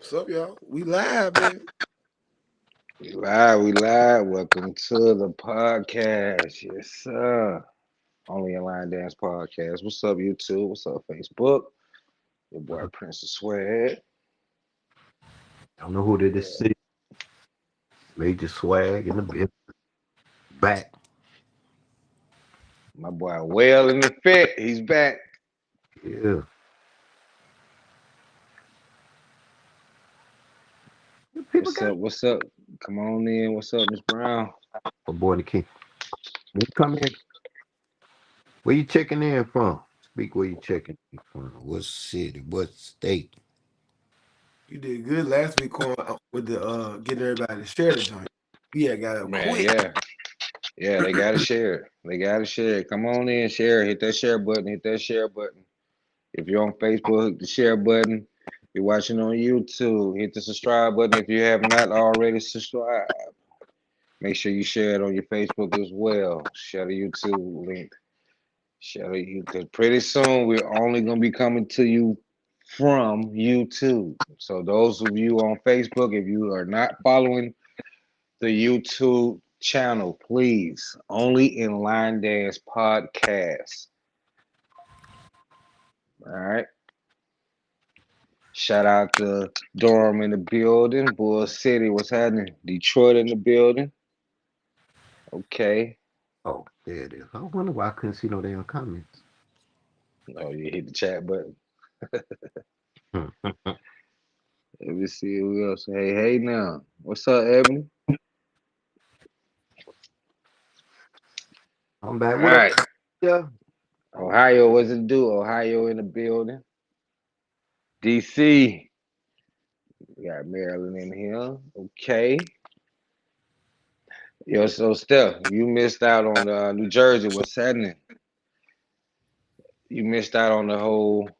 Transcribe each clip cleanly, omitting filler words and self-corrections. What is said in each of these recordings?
What's up, y'all? We live, baby. We live. Welcome to the podcast. Yes, sir. Only a Line Dance Podcast. What's up, YouTube? What's up, Facebook? Your boy Prince of Swag. I don't know who did this city. Major swag in the bit back. My boy Well in the Fit. He's back. Yeah. People What's got up? What's up? Come on in. What's up, Miss Brown? a boy the king. When you come in, where you checking in from? Speak where you checking in from. What city? What state? You did good last week on with the getting everybody to share the joint. Yeah, got up Man, quick. yeah. Yeah, they gotta share it. They gotta share it. Come on in, share it. Hit that share button. Hit that share button. If you're on Facebook, hit the share button. If you're watching on YouTube, hit the subscribe button. If you have not already subscribed, make sure you share it on your Facebook as well. Share the YouTube link. Share the you because pretty soon we're only gonna be coming to you from YouTube. So those of you on Facebook, if you are not following the YouTube channel, please only in Line Dance Podcast. All right. Shout out to Durham in the building, Bull City, what's happening? Detroit in the building. Okay. Oh, there it is. I wonder why I couldn't see no damn comments. Oh, you hit the chat button. Hmm. Let me see who else. Hey now. What's up, Ebony? I'm back. All What up? right. Yeah. Ohio, what's it do? Ohio in the building. DC. We got Maryland in here. Okay. Yo, so Steph, you missed out on New Jersey. What's happening? You missed out on the whole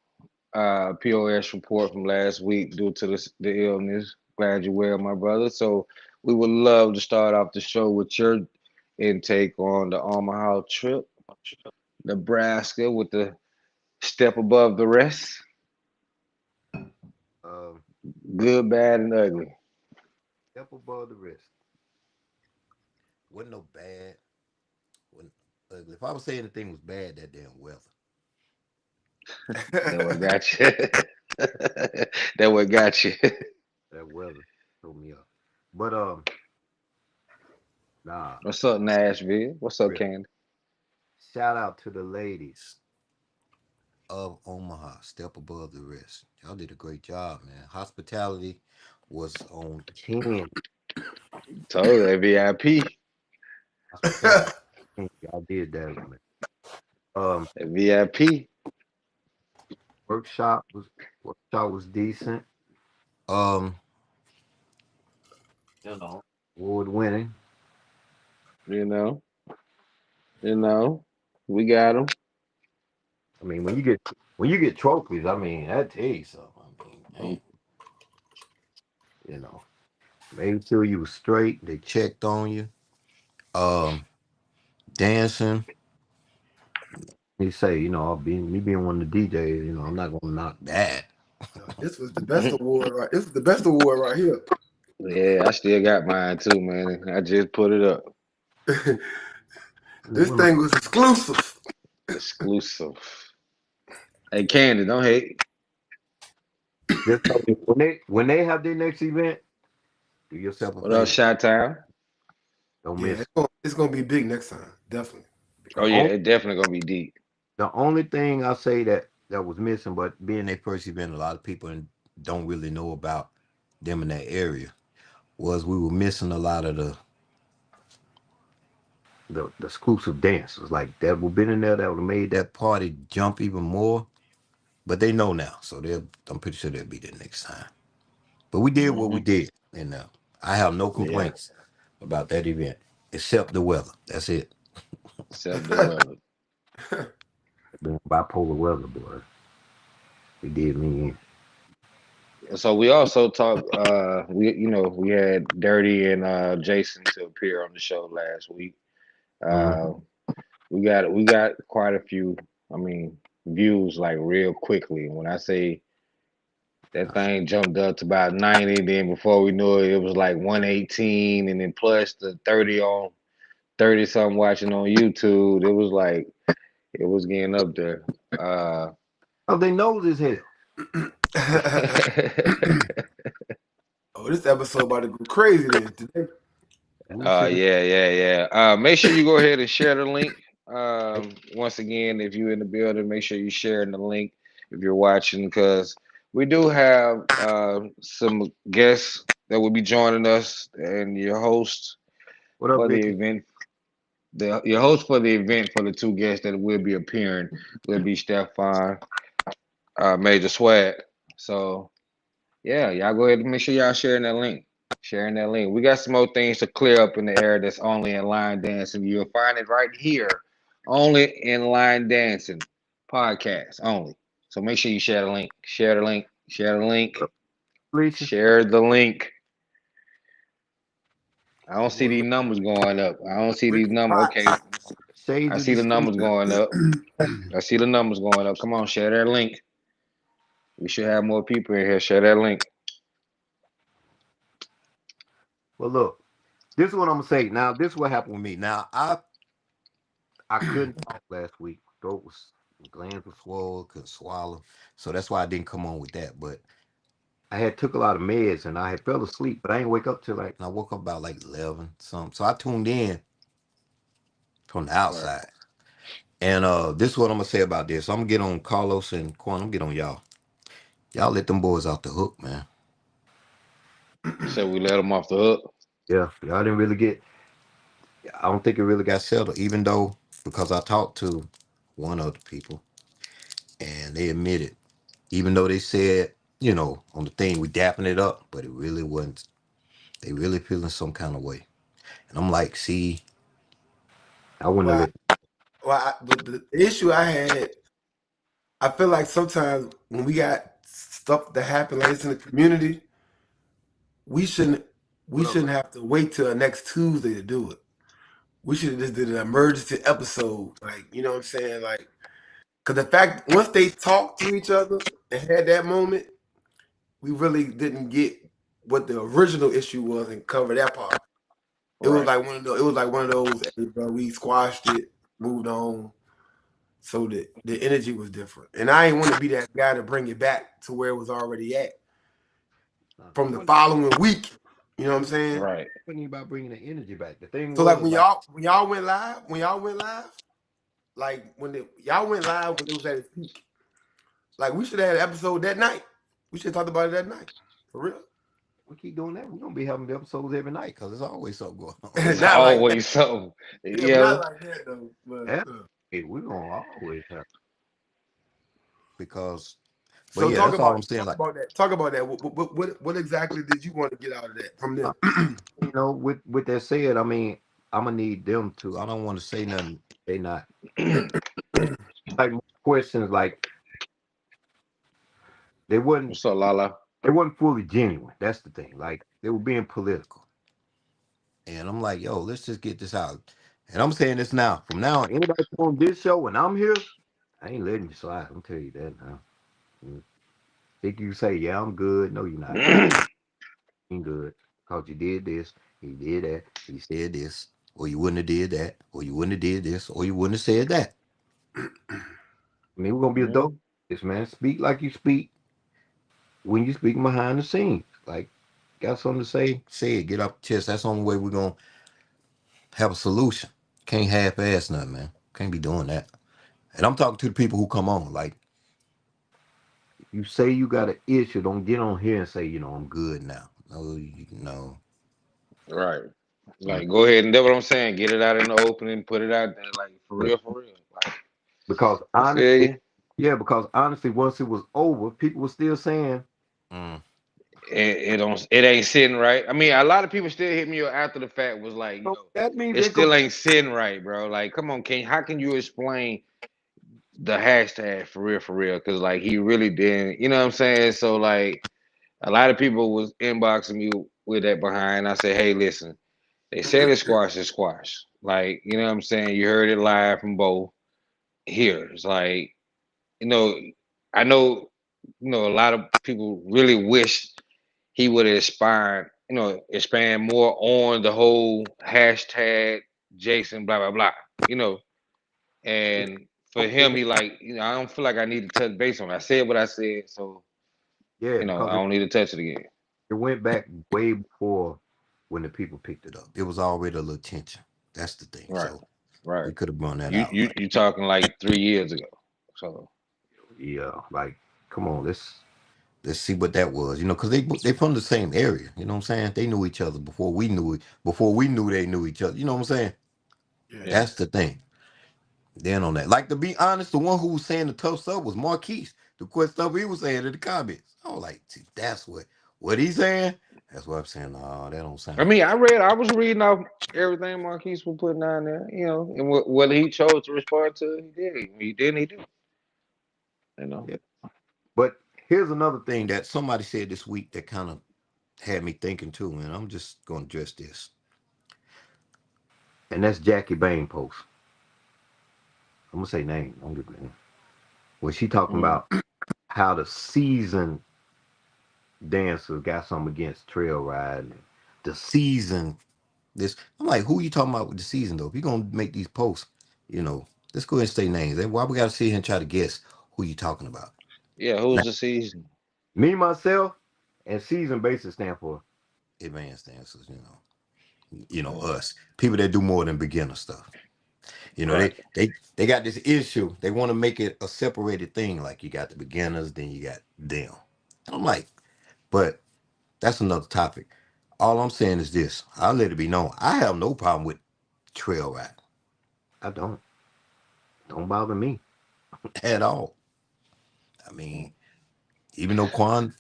POS report from last week due to the illness. Glad you're well, my brother. So we would love to start off the show with your intake on the Omaha trip, Nebraska, with the step above the rest. Um, Good, bad, and ugly. step above the rest. Wasn't no bad. Wasn't ugly. If I would say anything was bad, that damn weather. That what got you. That what got you. That weather threw me up. But nah. What's up, Nashville? What's up, Real. Candy? Shout out to the ladies of Omaha, step above the rest. Y'all did a great job, man. Hospitality was on 10. Told that VIP. Hospitality, y'all did that, man. That VIP. Workshop was workshop was decent. Um, award winning. You know, you know, we got them. I mean, when you get trophies, I mean, that tell you something. I mean, man, you know, made sure you was straight. They checked on you. Um, dancing. He say, being me being one of the DJs, I'm not gonna knock that. This was the best award, right? This was the best award right here. Yeah, I still got mine too, man. I just put it up. This Women, thing was exclusive. Exclusive. Hey, Candy, don't hate. just tell me, when they have their next event, do yourself a What up, favor. Shot Town? Don't Yeah, miss it. it's gonna be big next time, definitely. The Oh yeah, only, it definitely gonna be deep. the only thing I say that was missing, but being their first event, a lot of people don't really know about them in that area, was we were missing a lot of the exclusive dancers like that would been in there that would have made that party jump even more. But they know now, so I'm pretty sure they'll be there next time. But we did what we Hmm. did, and I have no Yeah, complaints about that event except the weather. That's it. except the weather. Bipolar weather, boy. It did me in. So we also talked. We had Dirty and Jason to appear on the show last week. Mhm. Uh, we got quite a few. I mean, views like real quickly. When I say That thing jumped up to about 90. Then before we knew it, it was like 118, and then plus the 30 something watching on YouTube. It was like it was getting up there. Oh, they knows his hell. Oh, this episode about to go crazy then today. Yeah. Make sure you go ahead and share the link. Once again, if you're in the building, make sure you're sharing the link if you're watching, because we do have some guests that will be joining us, and your host What up, for the Vicky? event. Your host for the event for the two guests that will be appearing will be Stefan, Major Swag. So yeah, y'all go ahead and make sure y'all sharing that link. Sharing that link. We got some more things to clear up in the air that's only in Line Dancing. You'll find it right here, only in Line Dancing podcast only. So make sure you share the link. Share the link. Share the link. Lisa? Share the link. I don't see these numbers going up. I don't see these numbers. Okay, Shades I of see the numbers going up. Well, I see the numbers going up. Come on, share that link. We should have more people in here. Share that link. Well, look, this is what I'm gonna say. Now, this is what happened with me. Now, I couldn't talk last week. Throat was glands were swollen, couldn't swallow. So that's why I didn't come on with that. But I had took a lot of meds and I had fell asleep, but I didn't wake up till like I woke up about like 11 something. So I tuned in from the Right. outside. And this is what I'm gonna say about this. I'm gonna get on Carlos and Quan. I'm gonna get on y'all. Y'all let them boys off the hook, man. So we let them off the hook. Yeah, y'all didn't really get. I don't think it really got settled, even though because I talked to one of the people and they admitted, even though they said, on the thing we dapping it up, but it really wasn't. They really feeling some kind of way, and I'm like, see, I wouldn't have let. the issue I had, I feel like sometimes when we got stuff that happen like this in the community, we shouldn't have to wait till next Tuesday to do it. We should have just did an emergency episode, like you know what I'm saying, like because the fact once they talked to each other and had that moment, we really didn't get what the original issue was and cover that part. It was like one of those. It was like one of those. Hey, bro, we squashed it, moved on, so that the energy was different. And I ain't want to be that guy to bring it back to where it was already at from the following week. You know what I'm saying? Right. Thinking about bringing the energy back. The thing So was like when y'all went live, like y'all went live when it was at its peak. Like we should have had an episode that night. We should have talked about it that night. For real. we keep doing that. We're gonna be having the episodes every night because there's always something going on. It's Not like always that. something. Yeah, Yeah. not like that though. But, Yeah. Hey, we're gonna always have because. But so yeah, talk that's all about I'm saying. Like, that. Talk about that. What exactly did you want to get out of that from them? with that said, I mean, I'm gonna need them to. I don't want to say nothing. They not like questions like they wasn't. What's up, Lala? They wasn't fully genuine. That's the thing. Like they were being political, and I'm like, yo, let's just get this out. And I'm saying this now. From now on, anybody on this show when I'm here, I ain't letting you slide. I'm telling you that now. Think you say, yeah, I'm good. No, you're not. You ain't good. Because you did this, he did that, he said this, or you wouldn't have did that, or you wouldn't have did this, or you wouldn't have said that. I mean, we're gonna be adults. This man, speak like you speak when you speak behind the scenes. Like, got something to say it. Get off the chest. That's the only way we're gonna have a solution. Can't half-ass nothing, man. Can't be doing that. And I'm talking to the people who come on. Like, you say you got an issue, don't get on here and say, I'm good now. No. Right. Like, go ahead and that's what I'm saying. Get it out in the open and put it out there. Like, for real, for real. Like, Because I feel honestly, you. yeah, because honestly, once it was over, people were still saying, It ain't sitting right. I mean, a lot of people still hit me up after the fact was like, yo, that means it they go. still ain't sitting right, bro. Like, come on, how can you explain the hashtag for real, for real? Because like he really didn't, you know what I'm saying? So like a lot of people was inboxing me with that behind. I said, hey, listen, they said it's squash is squash. Like, you know what I'm saying? You heard it live from both here. It's like, you know, I know a lot of people really wish he would have expand more on the whole hashtag Jason blah blah blah. You know, and for him, he like, I don't feel like I need to touch base on it. I said what I said, so Yeah, I because don't need to touch it again. it went back way before when the people picked it up. It was already a little tension. That's the thing. Right, So right. we could have brought that You out. you you talking like 3 years ago. So Yeah, like come on, let's see what that was. Because they from the same area. You know what I'm saying? They knew each other before we knew it. Before we knew they knew each other. You know what I'm saying? Yeah. yeah. That's the thing. Then on that, like to be honest, the one who was saying the tough stuff was Marquise. The quick stuff he was saying in the comments. I was like, see, that's what he's saying. That's what I'm saying. No, that don't sound I mean, right. I was reading off everything Marquise was putting down there, and whether he chose to respond to it, he did. He didn't, he did. You know. Yeah. But here's another thing that somebody said this week that kind of had me thinking too, and I'm just gonna address this. And that's Jackie Bain post. I'm gonna say name. I'm gonna name. When she talking Mm. about how the seasoned dancers got something against trail riding. The season, this I'm like, who you talking about with the season though? If you're gonna make these posts, let's go ahead and say names. And why we gotta sit here and try to guess who you talking about? Yeah, Now, who's the season? me, myself, and season basis stand for advanced dancers, us. People that do more than beginner stuff. Right. They got this issue. They want to make it a separated thing. Like you got the beginners, then you got them. And I'm like, but that's another topic. All I'm saying is this. I'll let it be known. I have no problem with trail riding. I don't. Don't bother me at all. I mean, even though Quan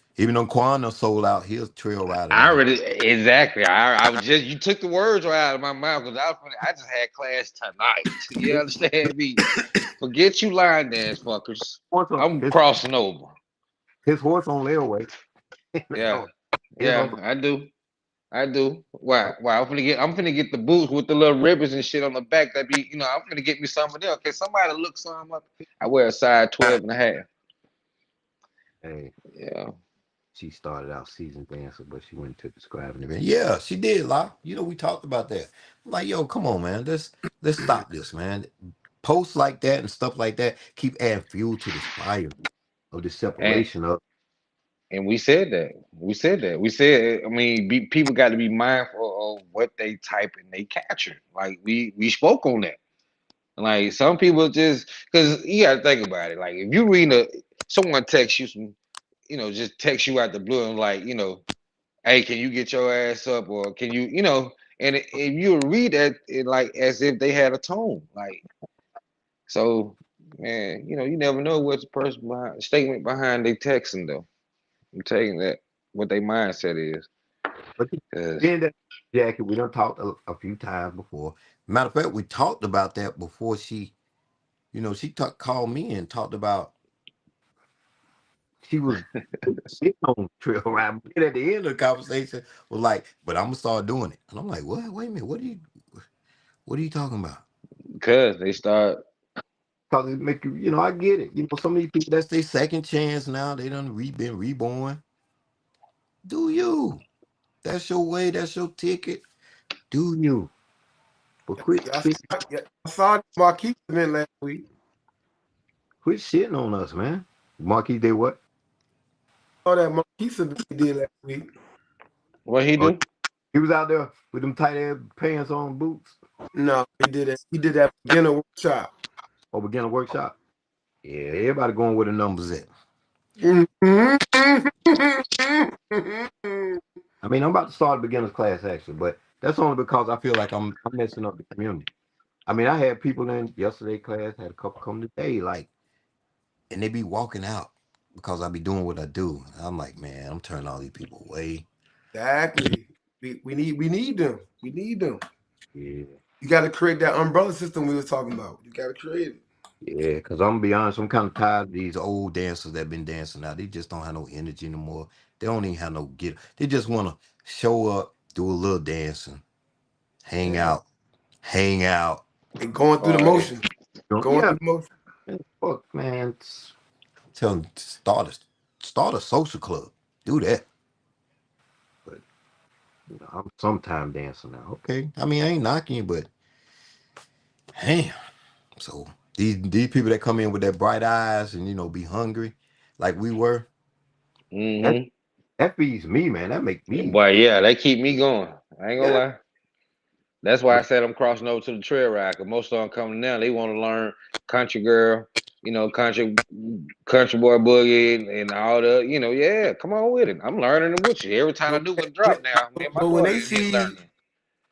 done sold out, he's trail rider I now. already exactly. I was just you took the words right out of my mouth because I just had class tonight. You understand me? Forget you line dance fuckers. I'm His, crossing over. his horse on layaway. Yeah, His yeah, uncle. I do. I do. Why? Why? I'm finna get the boots with the little ribbons and shit on the back. That be, I'm finna get me something else. Can somebody look some up? I wear a size 12 and a half. Hey, Yeah. she started out season dancer, but she went to the scribing event. Yeah, she did, La. We talked about that. I'm like, yo, come on, man. Let's stop this, man. Posts like that and stuff like that keep adding fuel to this fire of the And separation of. and we said that. We said that. We said. I mean, people got to be mindful of what they type and they capture. Like we spoke on that. Like some people just because you got to think about it. Like if you read someone text you some, just text you out the blue and like, hey, can you get your ass up or can you, and if you read that it like as if they had a tone, like so, man, you never know what the person behind statement behind they texting though. I'm taking that what their mindset is. But 'Cause then that Jackie, we done talked a few times before. Matter of fact, we talked about that before she called me and talked about she was sitting on trail ride. But then at the end of the conversation was like, but I'm gonna start doing it. And I'm like, what? Wait a minute, what are you talking about? because they start Cause it make you, I get it. Some of these people that's their second chance now. They done been reborn. Do you? That's your way. That's your ticket. Do you? But I saw the Marquise event last week. quit shitting on us, man. Marquis did what? I saw that Marquise event he did last week. what he Oh, do? he was out there with them tight ass pants on, boots, No, he did it. He did that beginner workshop. or beginner workshop. Yeah, everybody going where the numbers at. I mean, I'm about to start a beginner's class actually, but that's only because I feel like I'm messing up the community. I mean, I had people in yesterday class, had a couple come today, like, and they be walking out because I be doing what I do. I'm like, man, I'm turning all these people away. Exactly. We need them. We need them. Yeah. You got to create that umbrella system we was talking about. You got to create it. Yeah, because I'm gonna be honest, I'm kind of tired of these old dancers that been dancing now. They just don't have no energy anymore. They don't even have no get. They just want to show up, do a little dancing, hang out, And going through the Right. motion. Going Yeah, through the motion. fuck, man. Tell them start start a social club. Do that. But I'm sometime dancing now. Okay. I mean, I ain't knocking you, but damn. So these people that come in with their bright eyes and be hungry, like we were, that Mm-hmm. that feeds me, man. That make me, But yeah, they keep me going. I ain't gonna yeah. lie. That's why I said I'm crossing over to the trail ride. Cause most of them coming now, they want to learn country girl, country boy boogie and all the, yeah, come on with it. I'm learning it with you. Every time a But, new one drop now, me and my but daughter in here learning.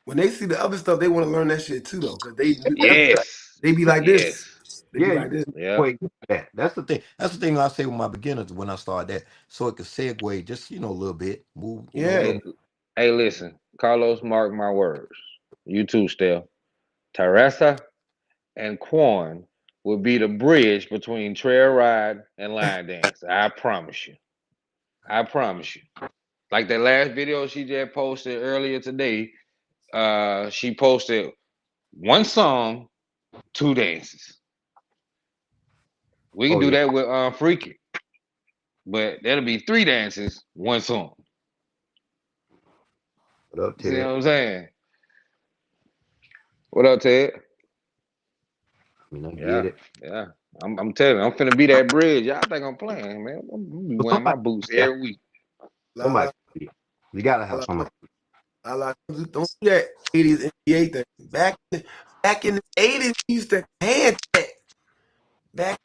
when they see the other stuff, they want to learn that shit too though, because Yes. they be like this. Yes. They be Yeah, like this. Yeah. wait, that. That's the thing. That's the thing I say with my beginners when I start that. So it could segue just, a little bit. Move, a Yeah. little. Hey, listen, Carlos, mark my words. You too, Steph. Teresa and Quan will be the bridge between trail ride and line dance. I promise you. I promise you. Like that last video she just posted earlier today, she posted one song, two dances. We can Oh do yeah. that with Freaky, but that'll be three dances, one song. What up, See what Ted? I'm saying? What up, Ted? I mean, I get Yeah, it. yeah. I'm telling you, I'm finna be that bridge. Y'all think I'm playing, man? I'm gonna be But wearing my somebody, boots yeah, every week. La, somebody, la, you gotta have la, somebody. don't do that 80s NBA thing. Back in the 80s, we used to hand that. Back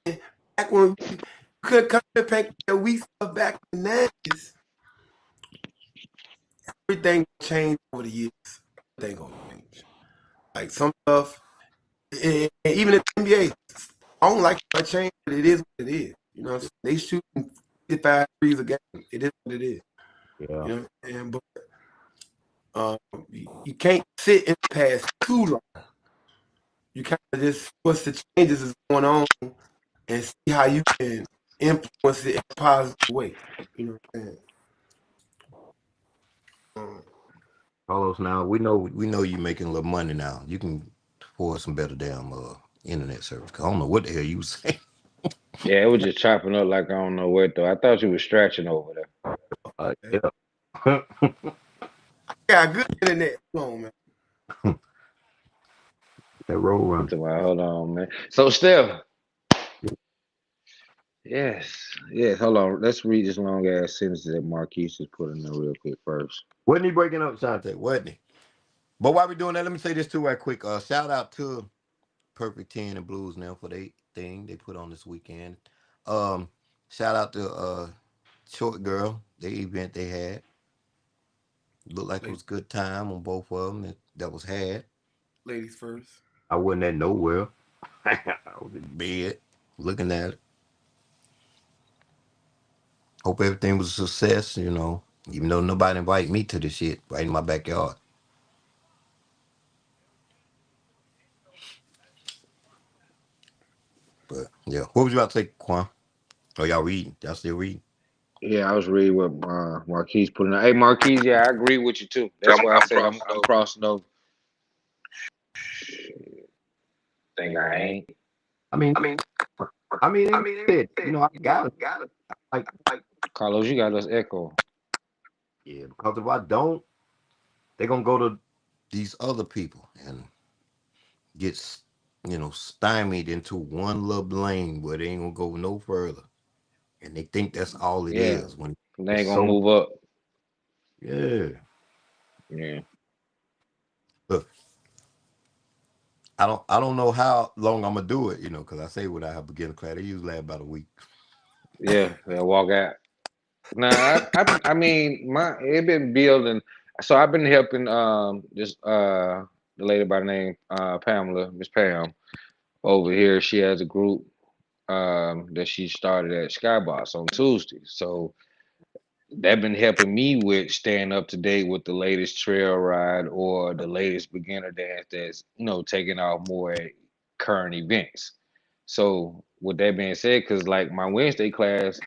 when you could come to pack that weak stuff back in the 90s. Everything changed over the years. Everything gonna change. Like some stuff, and even in the NBA, I don't like how it changed, but it is what it is. You know what I'm saying? They shooting 55 threes a game. It is what it is. Yeah. You know, and but you can't sit in the past too long. You kind of just what's the changes is going on and see how you can influence it in a positive way. You know what I'm saying? Um, Carlos, now we know you making a little money now. You can afford some better damn internet service. 'Cause I don't know what the hell you saying. Yeah, it was just chopping up like I don't know what though. I thought you was stretching over there. okay. Yeah. Got good internet. Come on, man. That road run. Hold on, man. So Steph, yes, yes. Hold on. Let's read this long ass sentence that Marquise just put in there real quick first. Wasn't he breaking up Shante? Wasn't he? But while we doing that, let me say this too right quick. Shout out to Perfect 10 and Blues now for the thing they put on this weekend. Um, Shout out to Short Girl, the event they had. Looked like it was a good time on both of them that was had. Ladies first. I wasn't at nowhere. I was in bed looking at it. Hope everything was a success. Even though nobody invited me to the shit right in my backyard. But yeah, what was you about to say, Quan? Oh, y'all reading? Y'all still reading? Yeah, I was reading what Marquise put in there. Hey Marquise, yeah, I agree with you too. That's why I said I'm crossing over. Think I ain't. I mean, ain't said, I got it. Like, Carlos, you got us echo. yeah, because if I don't, they're gonna go to these other people and get, stymied into one little lane where they ain't gonna go no further, and they think that's all it Yeah, is. When they it's ain't gonna so, move up. yeah. Yeah. Look, I don't know how long I'm gonna do it, because I say when I have beginner class, they usually last about a week. Yeah, they'll walk out. Nah, I mean my it been building. So I've been helping this the lady by the name Pamela, Miss Pam over here. She has a group that she started at Skybox on Tuesday. So they've been helping me with staying up to date with the latest trail ride or the latest beginner dance that's taking off more at current events. So with that being said, because like my Wednesday class,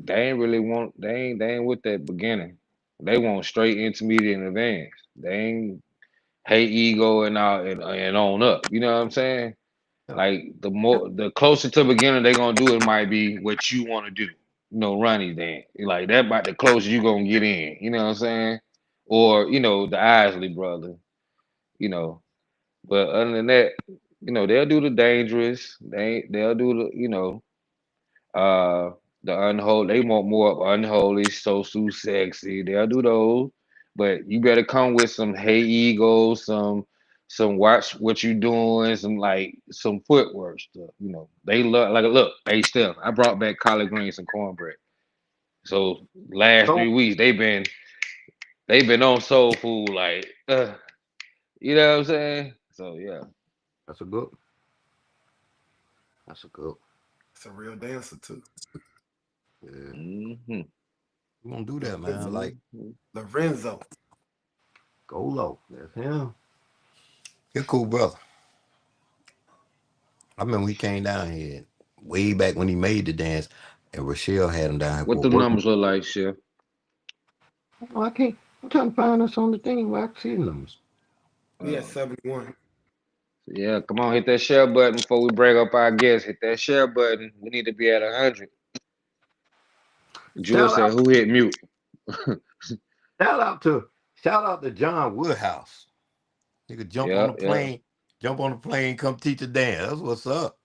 they ain't really want they ain't with that beginning. They want straight intermediate and advanced. They ain't hey ego and all and on up. You know what I'm saying? Yeah. Like the closer to beginner they gonna do it might be what you want to do. Ronnie dance. Like that about the closest you gonna get in. You know what I'm saying? Or the Isley brother. You know, but other than that, they'll do the dangerous. They'll do uh the unholy. They want more of unholy, so sexy. They'll do those, but you better come with some hey ego, some watch what you doing, some footwork stuff. They look like look. Hey Steph, I brought back collard greens and cornbread. So last So 3 weeks they've been on soul food you know what I'm saying. So yeah. that's a good. That's a good. It's a real dancer too. Yeah, Hmm. we gonna do that, man. Lorenzo. Like Lorenzo. go low. That's him. He's a cool brother. I remember he came down here way back when he made the dance, and Rochelle had him down here What for the work. numbers look like, Chef? Oh, I can't. I'm trying to find us on the thing where I can see the numbers. We at Uh, 71. yeah, come on, hit that share button before we bring up our guests. Hit that share button. We need to be at 100. Jewel Shout said, out, "Who hit mute?" shout out to, shout out to John Woodhouse. He could jump on Yeah, the yeah. plane, come teach a dance. That's what's up.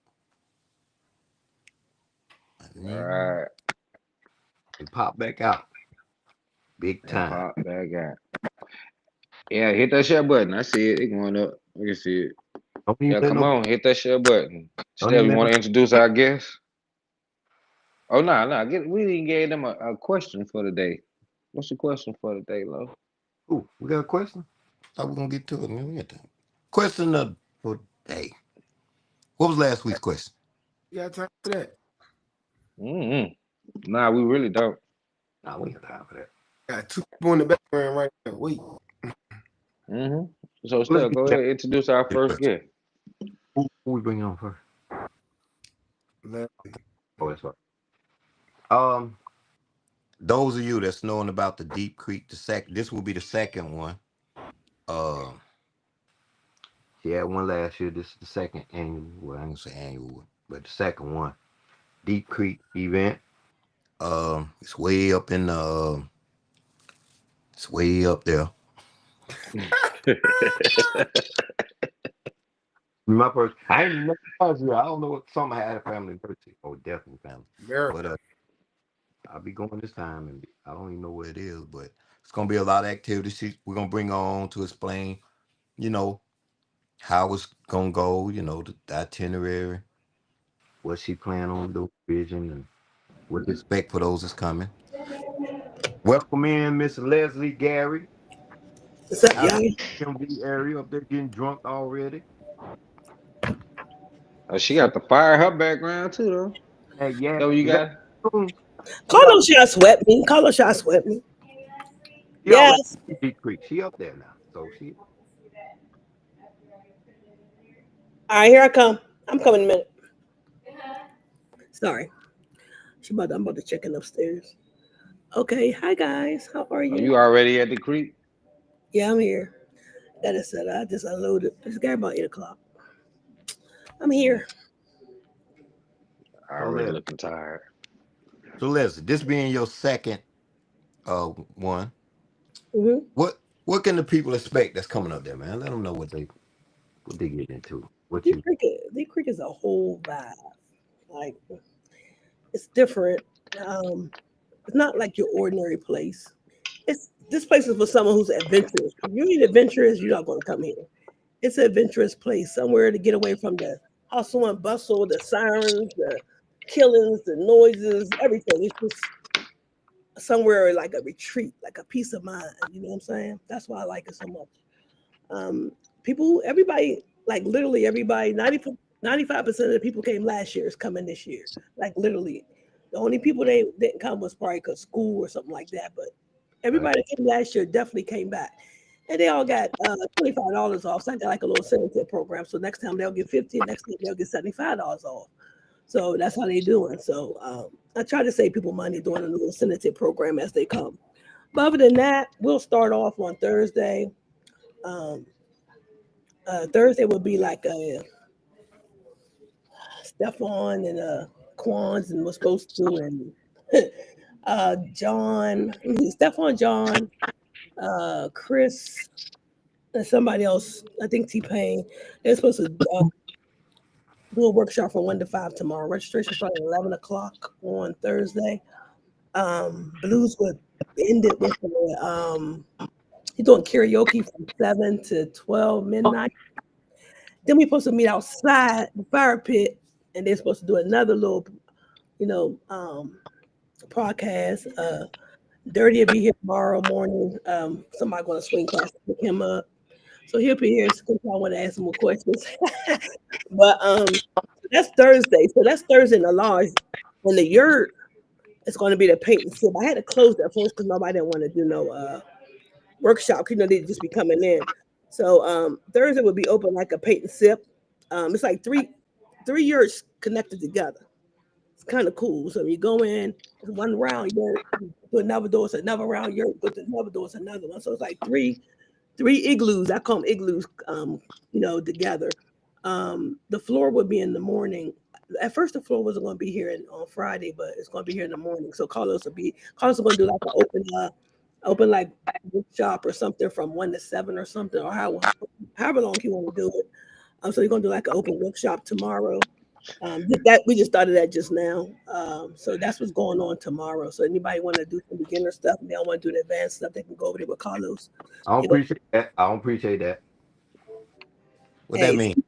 All And right, pop back out, big and time. pop back out. Yeah, hit that share button. I see it. It going up. I can see it. Don't even Yeah, let come no, on, hit that share button. don't Steph, even you let no. want to introduce our guests? Oh no, no. We didn't give them a question for the day. What's the question for the day, Lo? Ooh, we got a question. Thought we gonna get to it, man. We got that. Question of for hey, what was last week's question? You got time for that? Mm-hmm. Nah, we really don't. Nah, we ain't got time for that. Got two people in the background right now. Wait. Mm-hmm. So, Let's Steph, get go back ahead and introduce our to the first question. guest. Who we bring on first? Leslie. Oh, that's right. Those of you that's knowing about the Deep Creek, this will be the second one. Um, she had one last year. This is the second annual. Well, I ain't gonna say annual, but the second one. Deep Creek event. It's way up in it's way up there. My first, I ain't never was here. I don't know what some had a family birthday. Oh, definitely family. Mary. But I'll be going this time, and I don't even know where it is, but it's gonna be a lot of activities. We're gonna bring her on to explain, you know, how it's gonna go. The itinerary, what she plan on doing, vision, and what to expect for those that's coming. Welcome in, Miss Leslie Gary, What's up, out y'all? of the MD area up there getting drunk already. Oh, she got the fire in her background too, though. Hey, yeah, That what you is that got? she up? Carlos shot swept me. Carlos shot swept me. She already Yes. Deep Creek. She up there now, so she. All right, here I come. I'm coming in a minute. Sorry. I'm about to check in upstairs. Okay. Hi, guys. How are Are you? you already at the creek? Yeah, I'm here. That is said. I just unloaded. It's got about 8 o'clock. I'm Mm, here. So already Les, looking tired. Leslie, this being your second one, Mm-hmm. what can the people expect that's coming up there, man? Let them know what they get into. What you Deep Creek is a whole vibe. Like, it's different. Um, it's not like your ordinary place. This place is for someone who's adventurous. If you ain't adventurous, you're not going to come here. It's an adventurous place, somewhere to get away from the hustle and bustle, the sirens, the killings, the noises, everything. It's just somewhere like a retreat, like a peace of mind. You know what I'm saying? That's why I like it so much. Everybody, like literally everybody, 95% of the people came last year is coming this year. Like literally. The only people they didn't come was probably because school or something like that. But right? everybody that came last year definitely came back. And they all got $25 off. So I got like a little incentive program. So next time they'll get 50, next time they'll get $75 off. So that's how they doing. So I try to save people money doing a little incentive program as they come. But other than that, we'll start off on Thursday. Um, Thursday will be like a Stefan and Quans and was supposed to, and John, Stephon John, Chris, and somebody else. I think T-Pain. They're supposed to do a workshop from 1 to 5 tomorrow. Registration starts at 11 o'clock on Thursday. Blues would end it with he's doing karaoke from 7 to 12 midnight. Then we're supposed to meet outside the fire pit, and they're supposed to do another little, podcast. Dirty will be here tomorrow morning. Somebody going to swing class to pick him up. So he'll be here. So I want to ask him more questions. But that's Thursday. So that's Thursday in the lodge. In the yurt, it's going to be the paint and sip. I had to close that first because nobody didn't want to do no workshop. They'd just be coming in. So Thursday would be open like a paint and sip. It's like three yurts connected together. It's kind of cool. So you go in, it's one round yurt, to another door, it's another round yurt, go to another door, it's another one. So it's like three igloos. I call them igloos, together. The floor would be in the morning. At first, the floor wasn't going to be here on Friday, but it's going to be here in the morning. So Carlos is going to do like an open like workshop or something from 1 to 7 or something, or however long he want to do it. So he's going to do like an open workshop tomorrow. We just started that just now. So that's what's going on tomorrow. So anybody want to do some beginner stuff and they don't want to do the advanced stuff, they can go over there with Carlos. I don't appreciate that. What that mean?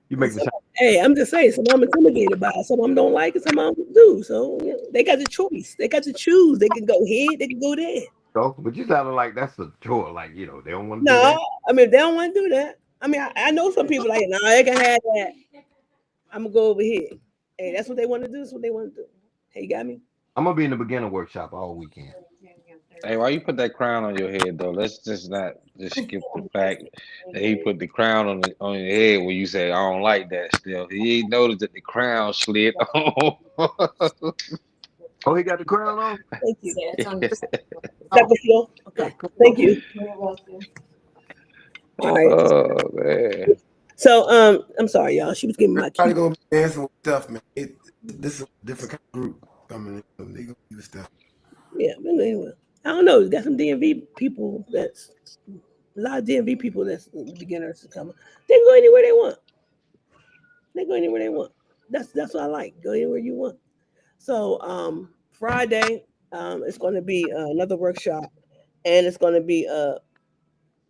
You make me sound. Hey, I'm just saying, some of them intimidated by it. Some of them don't like it, some of them do. So they got the choice. They got to choose. They can go here, they can go there. So, but you sounded like that's a chore. Like, they don't want to do No, that. I mean, if they don't want to do that. I mean, I know some people like, no, they can have that. I'm going to go over here. Hey, that's what they want to do. That's what they want to do. Hey, you got me? I'm going to be in the beginner workshop all weekend. Hey, why you put that crown on your head though? Let's just not skip the fact that he put the crown on your head when you say I don't like that still. He ain't noticed that the crown slid on. Oh, he got the crown on? Thank you. Okay. Thank you. All right. Oh man. So I'm sorry, y'all. She was giving my Everybody gonna be dancing with stuff, man. This is a different kind of group coming in. They gonna do stuff. Yeah, but anyway. I don't know. Got some DMV people a lot of DMV people that's beginners to come. They can go anywhere they want. That's what I like. Go anywhere you want. So Friday, it's going to be another workshop, and it's going to be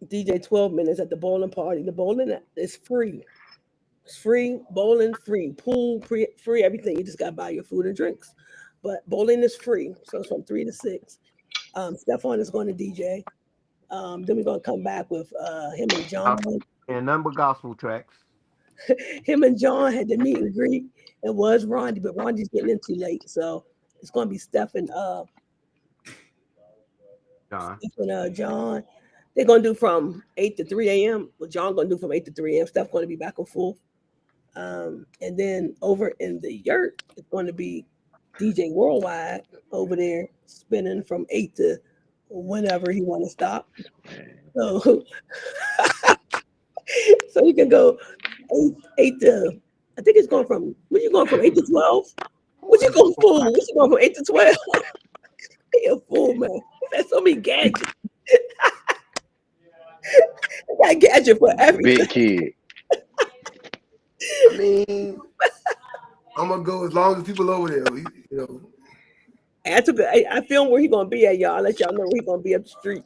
DJ 12 minutes at the bowling party. The bowling is free. It's free, bowling free, pool free, everything. You just got to buy your food and drinks. But bowling is free, so it's from 3 to 6. Stephon is going to DJ. Then we're going to come back with him and John. And number gospel tracks. Him and John had the meet and greet. It was Rondi, but Rondi's getting in too late. So it's going to be Steph and John. They're going to do from 8 to 3 a.m. Well, John going to do from 8 to 3 a.m. Steph going to be back and forth. And then over in the yurt, it's going to be DJ Worldwide over there spinning from 8 to whenever he want to stop. So, so you can go 8 to, I think it's going from, what you going from 8 to 12? What you going for? What you going from 8 to 12? You're a fool, man. There's so many gadgets. I got a gadget for everything. Big kid. I mean, I'm gonna go as long as people over there. I filmed where he gonna be at, y'all. I'll let y'all know where he gonna be up the street.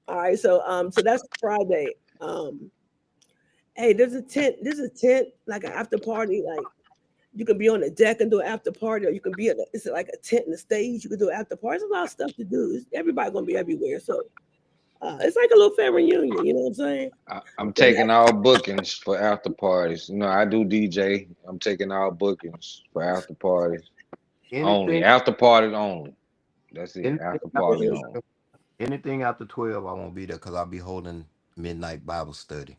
All right, so that's Friday. Hey, there's a tent, like an after party. Like you can be on the deck and do an after party, or you can be it's like a tent and a stage. You can do an after party. There's a lot of stuff to do. Everybody gonna be everywhere, so it's like a little family reunion. You know what I'm saying? I'm taking all bookings for after parties. I do DJ. I'm taking all bookings for after parties. Only after parties only. That's it. After party only. Anything after 12, I won't be there because I'll be holding midnight Bible study.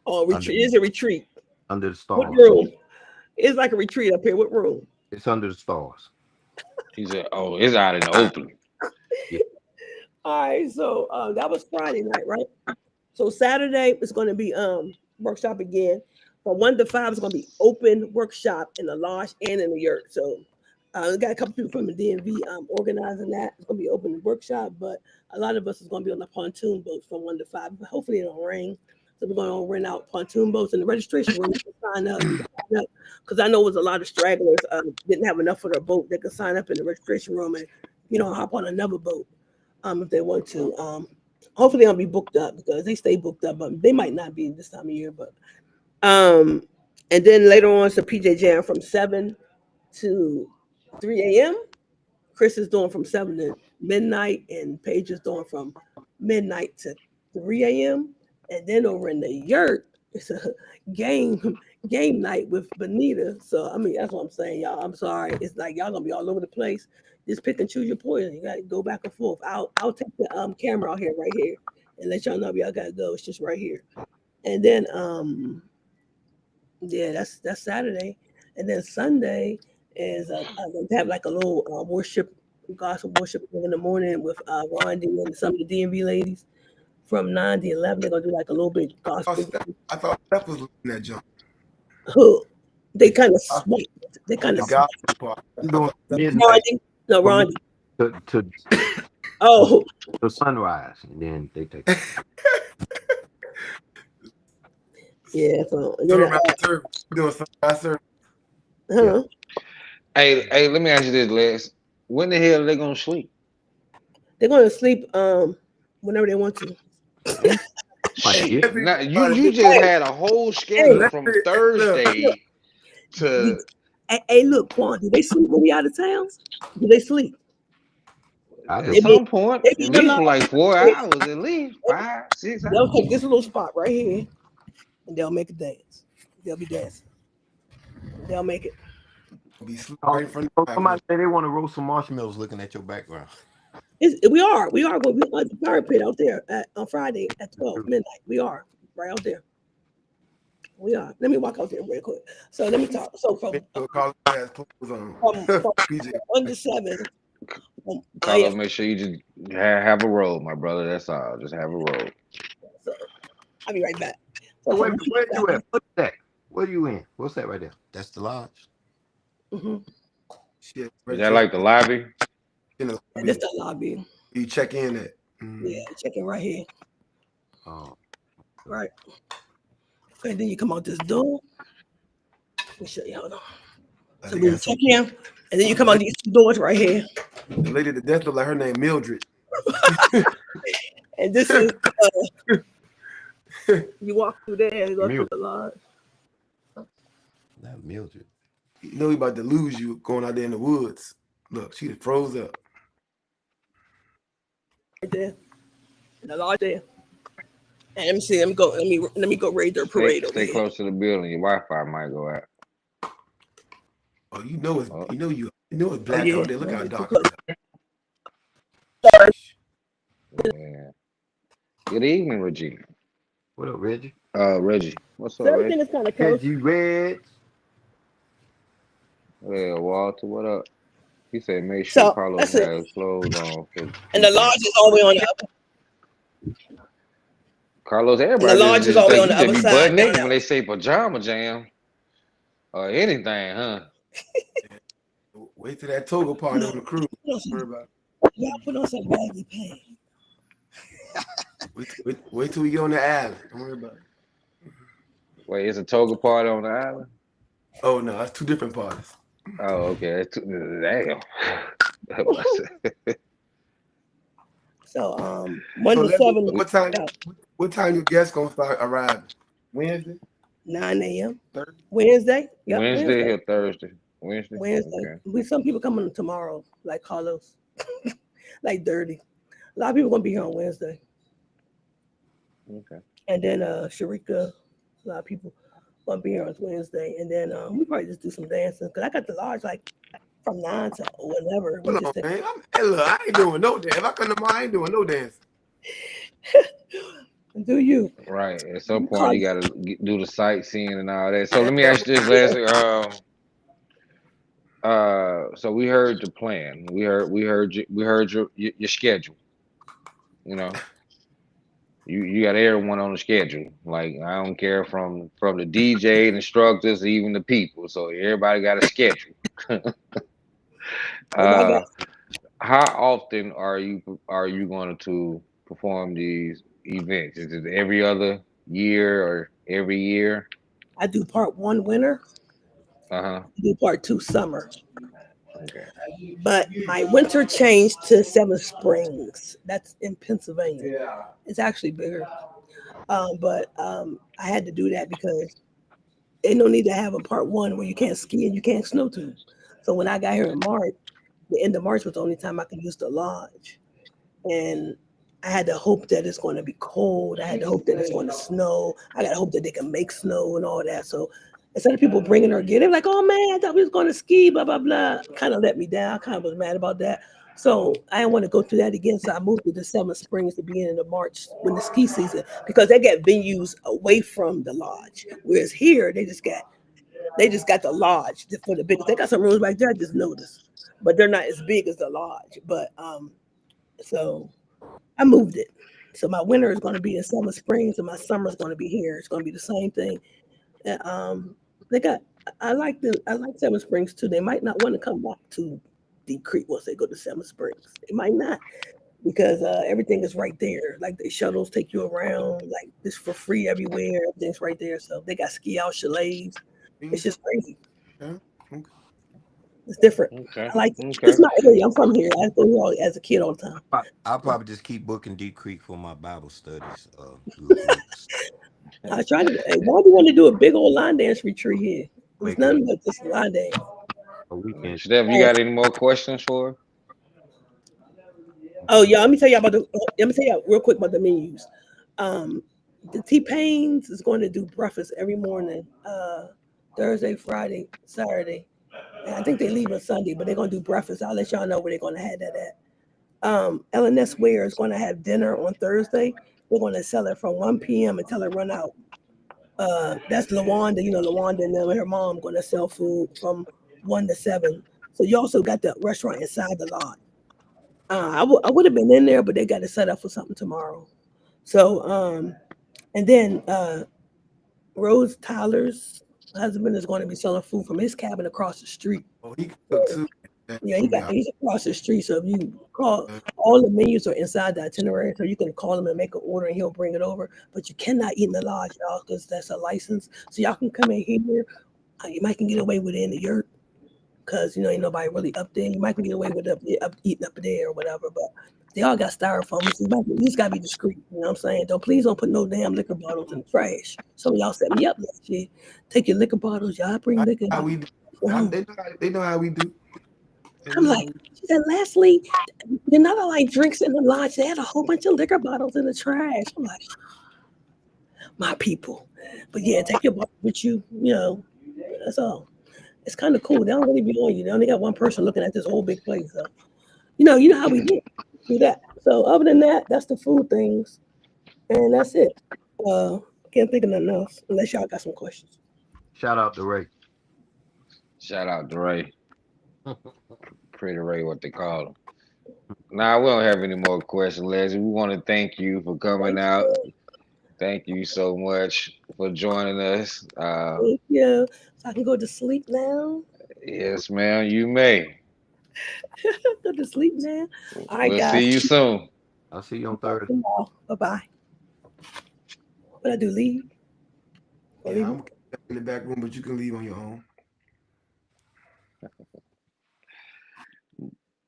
Oh, retreat is a retreat. Under the stars. What room? It's like a retreat up here. What room? It's under the stars. He said, "Oh, it's out in the open." Yeah. All right, so that was Friday night, right? So Saturday is going to be workshop again. From 1 to 5 is going to be open workshop in the lodge and in the yurt. So We got a couple people from the DMV organizing that. It's gonna be open workshop, but a lot of us is gonna be on the pontoon boats from 1 to 5. Hopefully it don't rain. So we're gonna rent out pontoon boats in the registration room. You can sign up. Because I know it was a lot of stragglers didn't have enough for their boat. They could sign up in the registration room and hop on another boat if they want to. Hopefully they'll be booked up because they stay booked up, but they might not be this time of year. But and then later on, it's a PJ Jam from 7 to 3 a.m. Chris is doing from 7 to midnight, and Paige is doing from midnight to 3 a.m. And then over in the yurt, it's a game night with Benita. So I mean, that's what I'm saying, y'all. I'm sorry. It's like y'all gonna be all over the place. Just pick and choose your poison. You gotta go back and forth. I'll take the camera out here right here and let y'all know y'all gotta go. It's just right here. And then yeah, that's Saturday. And then Sunday is I'm going to have like a little gospel worship in the morning with Rondi and some of the DMV ladies from 9 to 11. They're going to do like a little bit gospel. I thought Steph was looking at jump. They kind of swiped. They kind The of gospel part. I'm doing Rondi. No, Rondi. to sunrise, and then they take. Yeah, so and Doing then, sunrise service. huh? Hey, let me ask you this, Les. When the hell are they gonna sleep? They're going to sleep whenever they want to. Shit. Now, you just had a whole schedule from Thursday to. Hey, look, Quan, do they sleep when we out of town? Do they sleep? At some point, they at be least for alone. like 4 hours, at least 5, 6 hours. They'll take this little spot right here, and they'll make a dance. They'll be dancing. They'll make it. Be sleeping right in front of Somebody say they want to roast some marshmallows looking at your background. We are going to be at the fire pit out there on Friday at 12 midnight. We are right out there. We are. Let me walk out there real quick. So let me talk. So from Carlos has clothes on. PJ. 1 to 7. Carlos, make sure you just have a roll, my brother. That's all. Just have a roll. So I'll be right back. So Wait, where you at? What's that? What are you in? What's that right there? That's the lodge. Mm-hmm. Shit, Is that like the lobby? That's the lobby. You check in at. Yeah, check in right here. Oh. Right. Okay, then you come out this door. Let me show you. Hold on. So we check in, and then you come out these two doors right here. The lady at the desk look like her name Mildred. And this is you walk through there and go through the lodge. That Mildred. You know we about to lose you going out there in the woods. Look, she froze up. Right there. In the lodge there. And let me see. Let me go raid their parade over Stay here. close to the building. Your Wi-Fi might go out. Oh, you know it's black out there. Look how dark it is. Yeah. Good evening, Reggie. What up, Reggie? Reggie. What's up, Everything Reggie? is kind of close. Reggie Reds. Yeah, Walter, what up? He said make sure Carlos has clothes on. And the lodge is all the way on the other. Carlos, everybody And the lodge is all the way on the other be side. butt naked when they say pajama jam or anything, huh? Wait till that toga party on the cruise. Worry about Y'all put on some baggy pants. Wait till we get on the island. Don't worry about it. Wait, it's a toga party on the island? Oh no, that's two different parties. Oh, okay. Damn. So 1 to 7. What time your guests gonna start arriving? Wednesday? 9 a.m. Thursday? Wednesday? Yep, Wednesday or Thursday? Wednesday. Okay. Some people coming tomorrow, like Carlos, like Dirty. A lot of people gonna be here on Wednesday. Okay. And then Sharika, a lot of people gonna be here on Wednesday. And then we probably just do some dancing because I got the lodge like from 9 to whenever. Hold on, man. Look, I ain't doing no dance. If I come tomorrow, I ain't doing no dance. Do you? Right. At some point, you got to do the sightseeing and all that. So let me ask you this, Leslie. So we heard the plan. We heard your schedule. You know, you got everyone on the schedule. Like I don't care from the DJ, the instructors, even the people. So everybody got a schedule. And I got How often are you going to perform these events? Is it every other year or every year? I do part 1 winter, Uh-huh. I do part 2 summer. Okay. But my winter changed to Seven Springs. That's in Pennsylvania. Yeah. It's actually bigger. But I had to do that because ain't no need to have a part 1 where you can't ski and you can't snow tube. So when I got here in March, the end of March was the only time I could use the lodge. And I had to hope that it's going to be cold. I had to hope that it's going to snow. I got to hope that they can make snow and all that. So instead of people bringing their gear, they're like, "Oh man, I thought we was going to ski." Blah blah blah. Kind of let me down. I kind of was mad about that. So I didn't want to go through that again. So I moved to the Seven Springs the beginning of March when the ski season, because they got venues away from the lodge. Whereas here they just got the lodge for the biggest. They got some rooms right there. I just noticed, but they're not as big as the lodge. But so I moved it. So my winter is going to be in Summer Springs, and my summer is going to be here. It's going to be the same thing. And, they got. I like Summer Springs too. They might not want to come back to Deep Creek once they go to Summer Springs. They might not, because everything is right there. Like the shuttles take you around, like it's for free everywhere. Everything's right there. So they got ski out chalets. It's just crazy. Yeah. Okay. It's different. Okay. I like it. Okay. It's my area. I'm from here. I go here as a kid all the time. I'll probably just keep booking Deep Creek for my Bible studies. Groups. I tried to. Hey, why do you want to do a big old line dance retreat here? It's Make nothing but just line dance. a weekend. Steph, you got any more questions for her? Oh yeah, let me tell you real quick about the menus. The T-Pains is going to do breakfast every morning, Thursday, Friday, Saturday. And I think they leave on Sunday, but they're going to do breakfast. I'll let y'all know where they're going to have that at. L&S Ware is going to have dinner on Thursday. They're going to sell it from 1 p.m. until it run out. That's Lawanda. Lawanda and them and her mom going to sell food from 1 to 7. So you also got the restaurant inside the lodge. I would have been in there, but they got it set up for something tomorrow. So, and then Rose Tyler's husband is going to be selling food from his cabin across the street. Oh, he can cook too. Yeah, he's across the street. So if you call, all the menus are inside the itinerary, so you can call him and make an order, and he'll bring it over. But you cannot eat in the lodge, y'all, because that's a license. So y'all can come in here. You might can get away with it in the yurt, because ain't nobody really up there. You might can get away with eating up there or whatever. But they all got styrofoam. So you just gotta be discreet. You know what I'm saying? Please don't put no damn liquor bottles in the trash. Some of y'all set me up last year. Take your liquor bottles. Y'all bring liquor. How we do. They know how we do. I'm like, she said, Leslie, you're not like drinks in the lodge. They had a whole bunch of liquor bottles in the trash. I'm like, my people. But yeah, take your bottle with you. That's all. It's kind of cool. They don't really be on you. They only got one person looking at this whole big place. So, you know how we do that. So other than that, that's the food things. And that's it. Can't think of nothing else unless y'all got some questions. Shout out to Ray. Shout out to Ray. Pretty Ray, what they call him. Nah, we don't have any more questions, Leslie. We want to thank you for coming out. Thank you so much for joining us. Thank you. So I can go to sleep now. Yes, ma'am, you may. Go to sleep now. All right, We'll guys. see you soon. I'll see you on Thursday. Bye-bye. What I do, leave? Yeah, I'm in the back room, but you can leave on your own.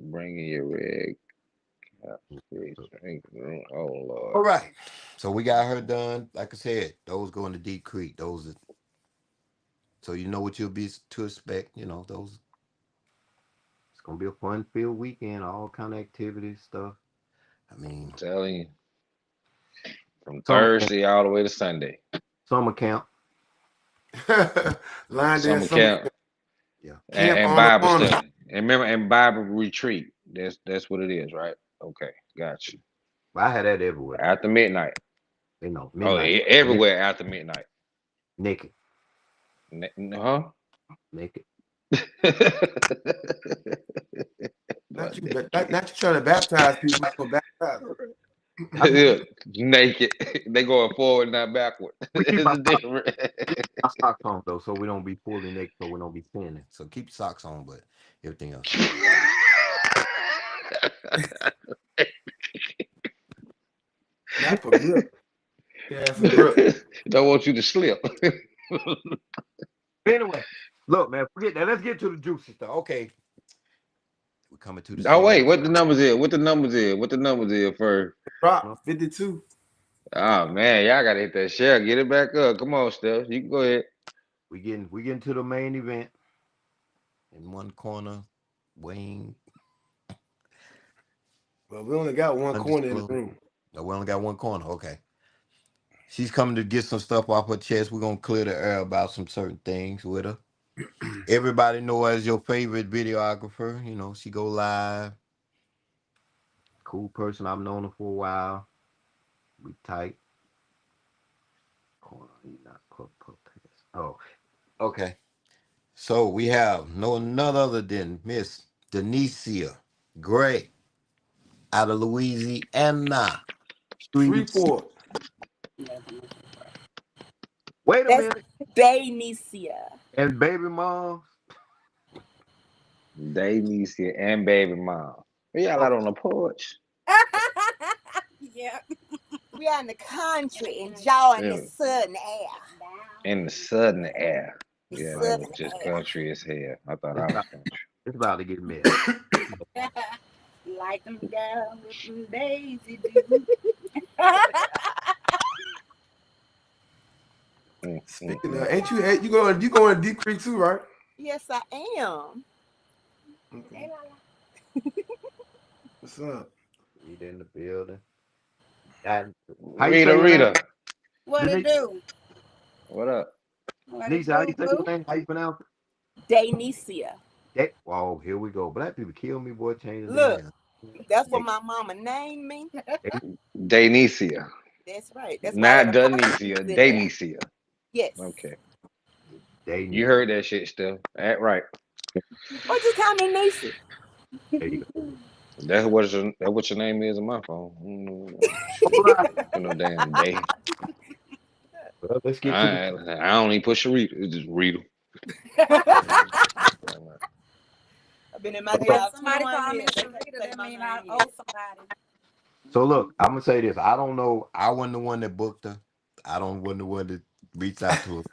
Bringing your rig. Oh Lord. All right. So we got her done. Like I said, those going to Deep Creek. So you know what you'll be to expect. Those. It's gonna be a fun-filled weekend. All kind of activities, stuff. I mean, I'm telling you. From Thursday all the way to Sunday. Summer camp. Line Summer dance, camp. Yeah. And Bible study. And remember, and Bible retreat. That's what it is, right? Okay, gotcha. I had that everywhere. After midnight. Midnight. Oh, everywhere after midnight. Naked. Huh? Naked. Not you trying to baptize people. You gonna Yeah, baptize. naked. They going forward, not backward. It's different. Our socks on though, so we don't be fully naked, so we don't be sinning. So keep your socks on, but everything else. Not for grip. Yeah, some grip. Don't want you to slip. Anyway, look, man, forget that. Let's get to the juicy stuff. Okay. We're coming to the Oh wait, segment. what the numbers is? What the numbers is? What the numbers is first? Drop 52. Oh man, y'all gotta hit that share. Get it back up. Come on, Steph. You can go ahead. We getting to the main event. In one corner, Wayne. Well, we only got one corner in the Undisclosed. room. No, we only got one corner. Okay. She's coming to get some stuff off her chest. We're gonna clear the air about some certain things with her. Everybody know her as your favorite videographer. You know, she go live. Cool person. I've known her for a while. We tight. Corner, he not put pants. Oh, okay. So we have none other than Miss Denicia Gray out of Louisiana. Shreveport. Wait a That's minute. Danicia. And baby mom. Danicia and baby mom. We y'all out on the porch. Yeah. We are in the country enjoying Yeah. the southern air. In the southern air. The Yeah, that southern was just air. country as hell. I thought I was country. It's about to get messy. Like them down with them Daisy do. Speaking of, ain't you going Deep Creek too, right? Yes, I am. Okay. What's up? Rita in the building. And Rita. What it do? What up? What it Lisa, how you do, say your boo? name? How you pronounce Danicia. it? Oh, here we go. Black people kill me, boy. Change Look. the That's what my mama named me. Danicia. That's right. That's Not why Danicia. in there. Danicia. Yes. Okay. name. You heard that shit still. Act right. What you call me, Nisi? There you go. That's what your name is on my phone. For no damn day. Well, let's get to the I don't even push a Rita. It's just Rita. I've been in my If job somebody 21 call me years. They Sharita, can't say that my mean I name owe yet. somebody. So look, I'm gonna say this. I don't know. I wasn't the one that booked her. Wasn't the one that reached out to her.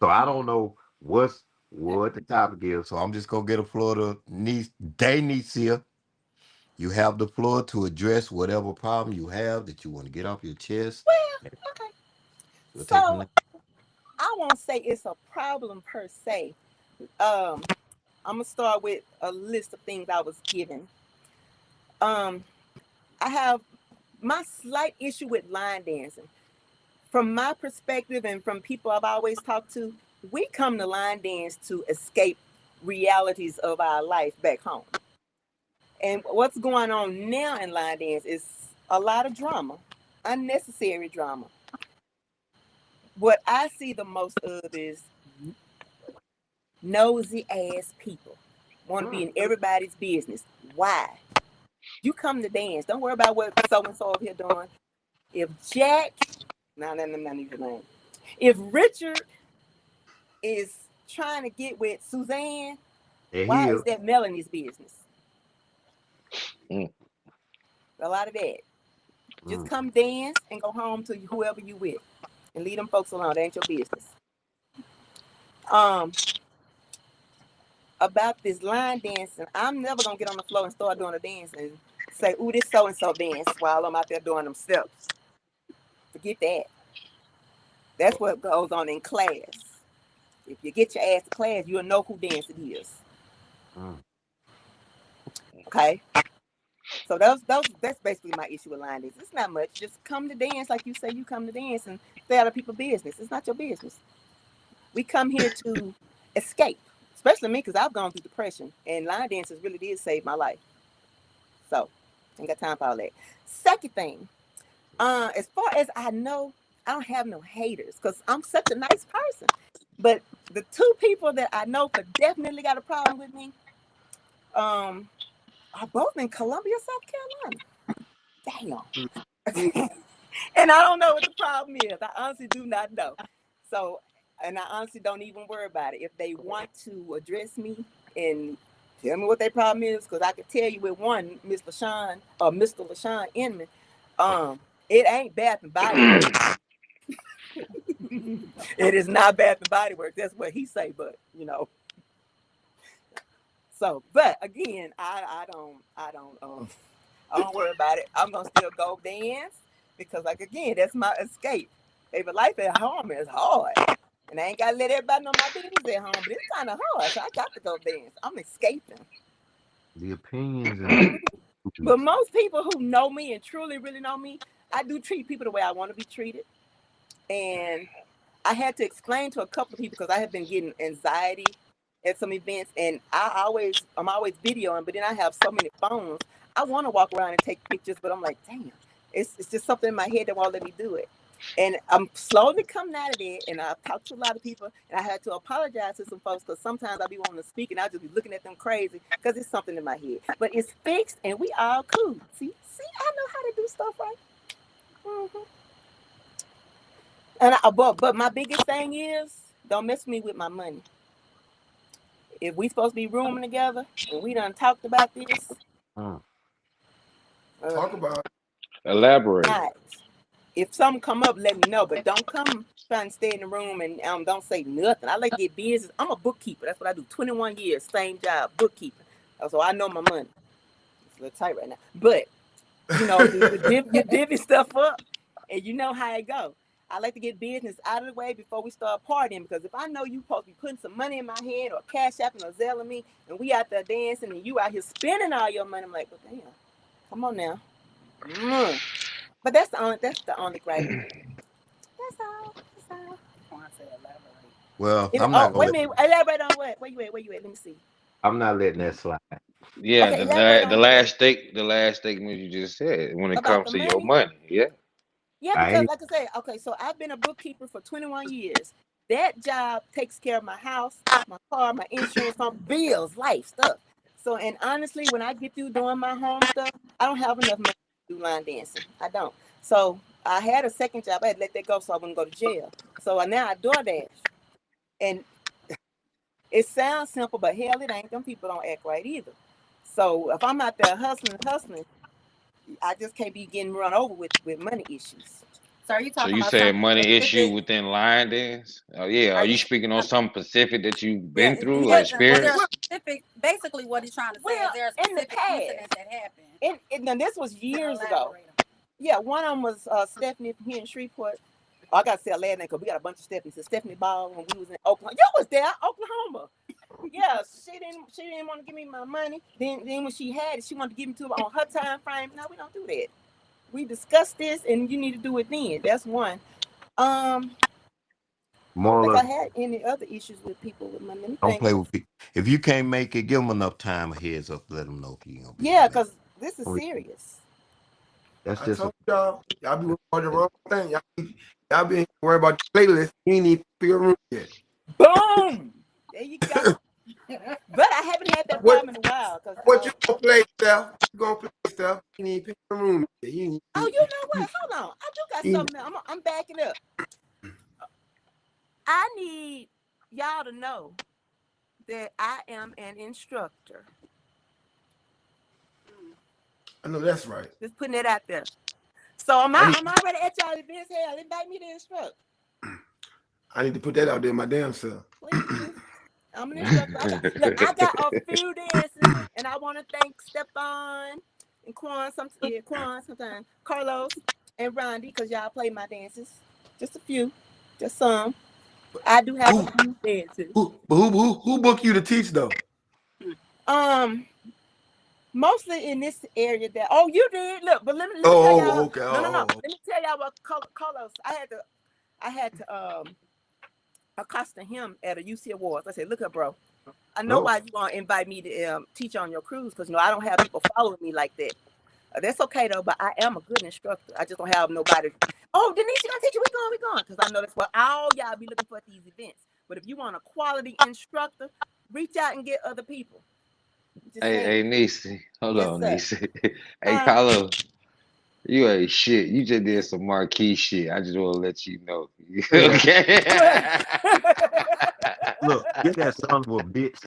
So I don't know what the topic is. So I'm just gonna get a floor to Danicia. You have the floor to address whatever problem you have that you want to get off your chest. Well, okay. We'll take from So I won't say it's a problem per se. I'm gonna start with a list of things I was given. I have my slight issue with line dancing. From my perspective and from people I've always talked to, we come to line dance to escape realities of our life back home. And what's going on now in line dance is a lot of drama, unnecessary drama. What I see the most of is nosy ass people want to be in everybody's business. Why? You come to dance. Don't worry about what so and so over here doing. If Jack, no, not even your name. If Richard is trying to get with Suzanne, why is that Melanie's business? Mm. A lot of that. Just come dance and go home to whoever you with, and leave them folks alone. That ain't your business. About this line dancing, I'm never gonna get on the floor and start doing a dance and say, "Ooh, this so and so dance," while I'm out there doing them steps. Forget that. That's what goes on in class. If you get your ass to class, you'll know who dance it is. Okay. So that's basically my issue with line dance. It's not much. Just come to dance like you say you come to dance and stay out of people's business. It's not your business. We come here to escape, especially me, because I've gone through depression, and line dances really did save my life. So, ain't got time for all that. Second thing, as far as I know, I don't have no haters because I'm such a nice person. But the two people that I know for definitely got a problem with me, are both in Columbia, South Carolina. Damn. And I don't know what the problem is. I honestly do not know. So, and I honestly don't even worry about it. If they want to address me and Tell me what their problem is, because I can tell you with one, Miss LaShawn or Mr. LaShawn Inman, it ain't Bath and Body Works. It is not Bath and Body Works. That's what he say, but you know. So, but again, I don't worry about it. I'm gonna still go dance because, like, again, that's my escape. Baby, life at home is hard, and I ain't gotta let everybody know my business at home. But it's kind of hard, so I got to go dance. I'm escaping. The opinions and But most people who know me and truly, really know me, I do treat people the way I want to be treated. And I had to explain to a couple of people because I have been getting anxiety at some events, and I'm always videoing, but then I have so many phones. I want to walk around and take pictures, but I'm like, damn, it's just something in my head that won't let me do it. And I'm slowly coming out of it, and I've talked to a lot of people, and I had to apologize to some folks because sometimes I'll be wanting to speak, and I'll just be looking at them crazy because it's something in my head. But it's fixed, and we all cool. See, I know how to do stuff right. Mm-hmm. And but my biggest thing is, don't mess me with my money. If we supposed to be rooming together and we done talked about this, Talk about it. Elaborate. not. If something come up, let me know. But don't come trying to stay in the room and don't say nothing. I like to get business. I'm a bookkeeper. That's what I do. 21 years, same job, bookkeeping. So I know my money. It's a little tight right now. But, you know, you divvy stuff up and you know how it go. I like to get business out of the way before we start partying, because if I know you supposed to be putting some money in my hand or cash apping or zelling me, and we out there dancing and you out here spending all your money, I'm like, well, damn, come on now. But that's the only gripe. That's all. I want to elaborate. well, Wait a minute. Elaborate on what? Where you at? Let me see. I'm not letting that slide. Yeah, Okay, the last statement you just said when it About comes the to your money? money. Yeah. Yeah, I because ain't- like I said, okay, so I've been a bookkeeper for 21 years. That job takes care of my house, my car, my insurance, my bills, life stuff. So, and honestly, when I get through doing my home stuff, I don't have enough money to do line dancing. I don't. So I had a second job. I had to let that go so I wouldn't go to jail. So now I DoorDash. And it sounds simple, but hell, it ain't. Them people don't act right either. So if I'm out there hustling, I just can't be getting run over with money issues. So are you So talking you about said something money issue specific? within line dance? Oh yeah. Are you speaking on something specific that you've been through or Was there experienced? a specific? Basically, what he's trying to say is there a in the specific past, incident that happened? and this was years ago. Elaborate. Yeah, one of them was Stephanie from here in Shreveport. Oh, I got to say a last name because we got a bunch of Stephanies. So Stephanie Ball when we was in Oklahoma. You was there, Oklahoma. Yeah, she didn't want to give me my money. Then when she had it, she wanted to give me to her on her time frame. No, we don't do that. We discussed this, and you need to do it then. That's one. I don't think I had any other issues with people with money. Let me Don't think. play with people. If you can't make it, give them enough time, a heads up. Let them know if you gonna be. Yeah, because this is serious. That's I just told y'all be worried about the wrong thing. Y'all be worried about the playlist. You ain't even pick a room yet. Boom. There you go. But I haven't had that problem in a while. What you gonna play, Steph? You gonna play, Steph? You ain't pick a room yet. Oh, you know what? Hold on. I do got something. I'm backing up. I need y'all to know that I am an instructor. I know that's right. Just putting it out there. So I'm already at y'all events. Hell, invite me to instruct. I need to put that out there my damn self. Please. I'm an instructor. I got a few dances, and I want to thank Stephon and Quan sometimes, Carlos and Rondi, because y'all play my dances. Just a few, just some. I do have a few dances. Who booked you to teach though? Mostly in this area that. Oh, you did. Look, but let me tell y'all. Okay. No. Let me tell y'all what Carlos. I had to accost him at a UC Awards. I said, look up, bro. I know why you want to invite me to teach on your cruise, because I don't have people following me like that. That's okay though, but I am a good instructor. I just don't have nobody. Oh, Denise, you gonna teach you? We going, because I know that's what all y'all be looking for at these events. But if you want a quality instructor, reach out and get other people. Hey, Niecy. Hold on, sir. Niecy. Hey, Carlos. You ain't shit. You just did some marquee shit. I just want to let you know. Okay. look, get that son of a bitch.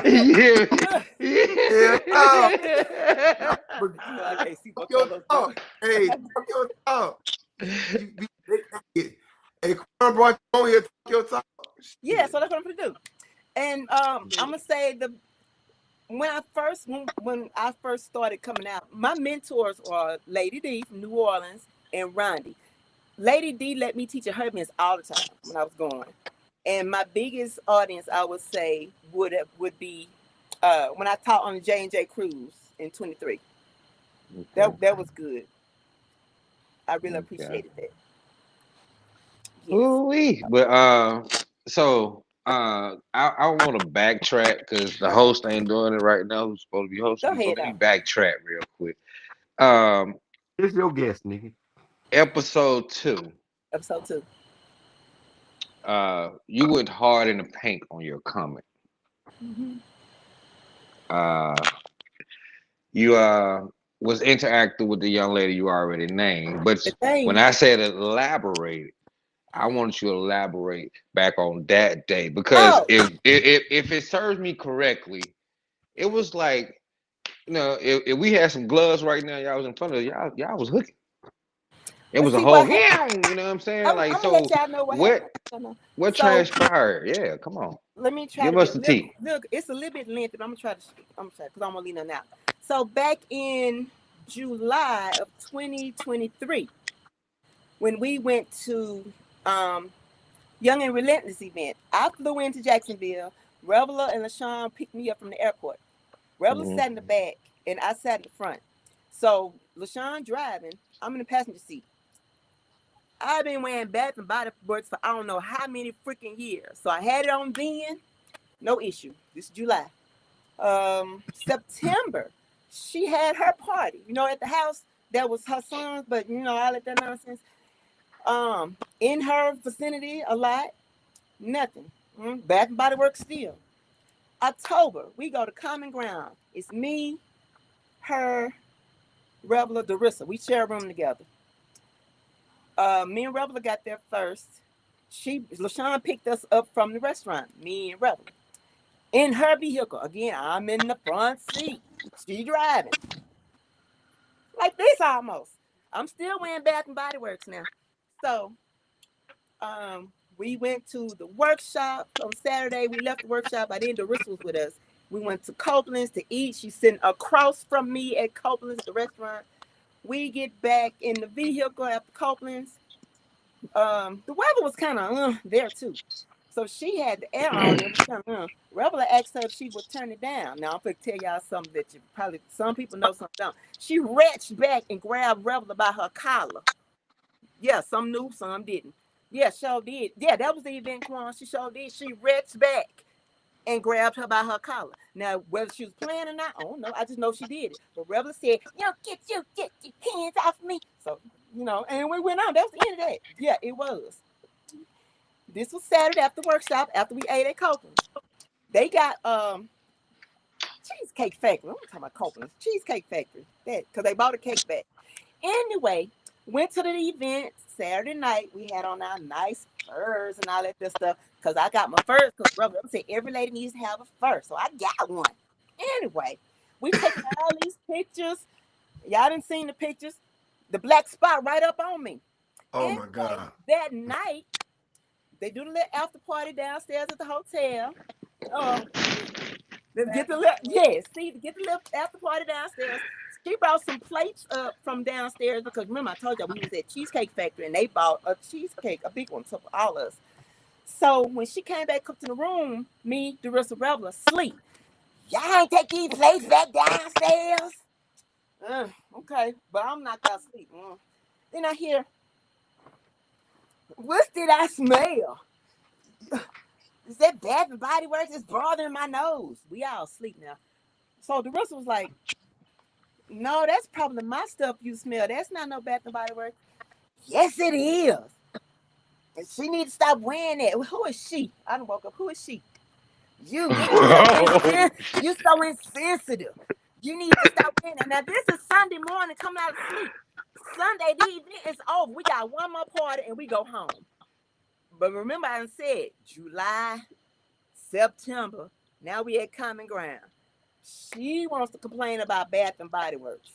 Yeah, no. Yeah. But You know, I can't see talk what your colors. talk. Hey, talk your talk. Hey, Quan brought you on here. Talk your talk. Yeah, Shit. so that's what I'm gonna do. And I'm gonna say when I first started coming out, my mentors are Lady D from New Orleans and Rondi. Lady D let me teach her Hermes all the time when I was going. And my biggest audience, I would say, would be when I taught on the J&J cruise in 23. Okay. That was good. I really Okay. appreciated that. Yes. Ooh-wee. But so I want to backtrack because the Okay. host ain't doing it right now. Who's supposed to be Go hosting? So ahead. let me backtrack real quick. Um, It's your guess, nigga. episode 2. Episode 2. You went hard in the paint on your comment. Mm-hmm. Uh, you was interacting with the young lady you already named, but The when thing. I said elaborate, I want you to elaborate back on that day because Oh, if it serves me correctly, it was like if we had some gloves right now, y'all was in front of y'all was hooking. It let's was a see whole what happened. you know what I'm saying? I'm Like gonna let so, y'all know what what happened. what So transpired? Yeah, come on, let me try give to us be the tea. look. It's a little bit lengthy, but I'm gonna try because I'm gonna lean on out. So back in July of 2023, when we went to Young and Relentless event, I flew into Jacksonville. Reveler and LaShawn picked me up from the airport. Reveler Mhm. sat in the back, and I sat in the front. So LaShawn driving, I'm in the passenger seat. I've been wearing Bath and Body Works for I don't know how many freaking years. So I had it on then, no issue. This is July. September, she had her party, at the house. That was her son's, but all of that nonsense. In her vicinity, a lot, nothing. Bath and Body Works still. October, we go to Common Ground. It's me, her, Reveler, Darissa. We share a room together. Me and Reveler got there first. LaShawn picked us up from the restaurant, me and Reveler. In her vehicle. Again, I'm in the front seat. She driving. Like this almost. I'm still wearing Bath and Body Works now. So we went to the workshop on Saturday. We left the workshop. I didn't. Darissa was with us. We went to Copeland's to eat. She's sitting across from me at Copeland's, the restaurant. We get back in the vehicle after Copeland's. The weather was kind of there too. So she had the air on. It was kind of Reveler asked her if she would turn it down. Now I'm going to tell y'all something that you probably, some people know, some don't. She reached back and grabbed Reveler by her collar. Yeah, some knew, some didn't. Yeah, sure did. Yeah, that was the event, Quan. She sure did. She reached back and grabbed her by her collar. Now, whether she was playing or not, I don't know. I just know she did it. But Reveler said, get your hands off me. So, and we went on. That was the end of that. Yeah, it was. This was Saturday after workshop, after we ate at Copeland's. They got Cheesecake Factory. I'm talking about Copeland's. Cheesecake Factory. That, because they bought a cake back. Anyway, went to the event Saturday night. We had on our nice furs and all that good stuff. Because I got my furs. Because Reveler said every lady needs to have a fur. So I got one. Anyway, we taking all these pictures. Y'all didn't see the pictures. The black spot right up on me. Oh Anyway, my God. that night, they do the little after party downstairs at the hotel. Get the little after party downstairs. She brought some plates up from downstairs because remember I told y'all we was at Cheesecake Factory and they bought a cheesecake, a big one, for all of us. So when she came back up to the room, me, Darissa, Reveler, sleep. Y'all ain't take these plates back downstairs. Okay, but I'm not gonna sleep. Then I hear, what did I smell? Is that Bath and Body Works? It's bothering my nose. We all sleep now. So Darissa was like, no, that's probably my stuff you smell. That's not no Bath and Body Works. Yes, it is. And she need to stop wearing that. Who is she? I done woke up. Who is she? You so insensitive. You need to stop wearing that. Now, this is Sunday morning coming out of sleep. Sunday, the event is over. We got one more party and we go home. But remember, I said July September. Now we at Common Ground. She wants to complain about Bath and Body Works.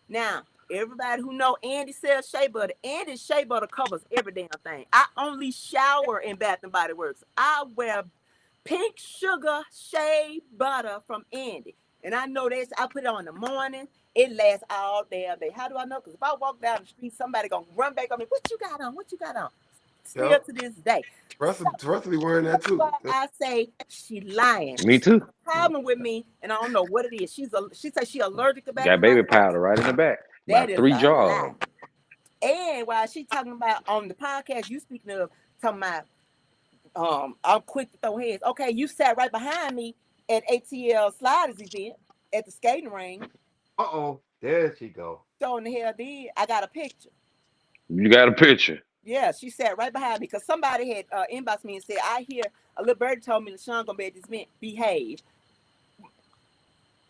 Now, everybody who know Andy sells shea butter. Andy's shea butter covers every damn thing. I only shower in Bath and Body Works. I wear pink sugar shea butter from Andy. And I know this. I put it on in the morning. It lasts all damn day. How do I know? Because if I walk down the street, somebody gonna run back on me. What you got on? What you got on? Still Yep. to this day. Russell be wearing that too. But I say she lying. Me too. The problem with me, and I don't know what it is. She says she allergic to Bath Got and baby Body Works. powder right in the back. That About is 3 a jars. lie. And while she talking about on the podcast, you speaking of talking about I'm quick to throw heads. Okay, you sat right behind me at ATL Sliders event at the skating ring. There she go. So in the hell did I got a picture. You got a picture. Yeah, she sat right behind me because somebody had inboxed me and said, I hear a little bird told me LaShawn gonna be at this event. Behave.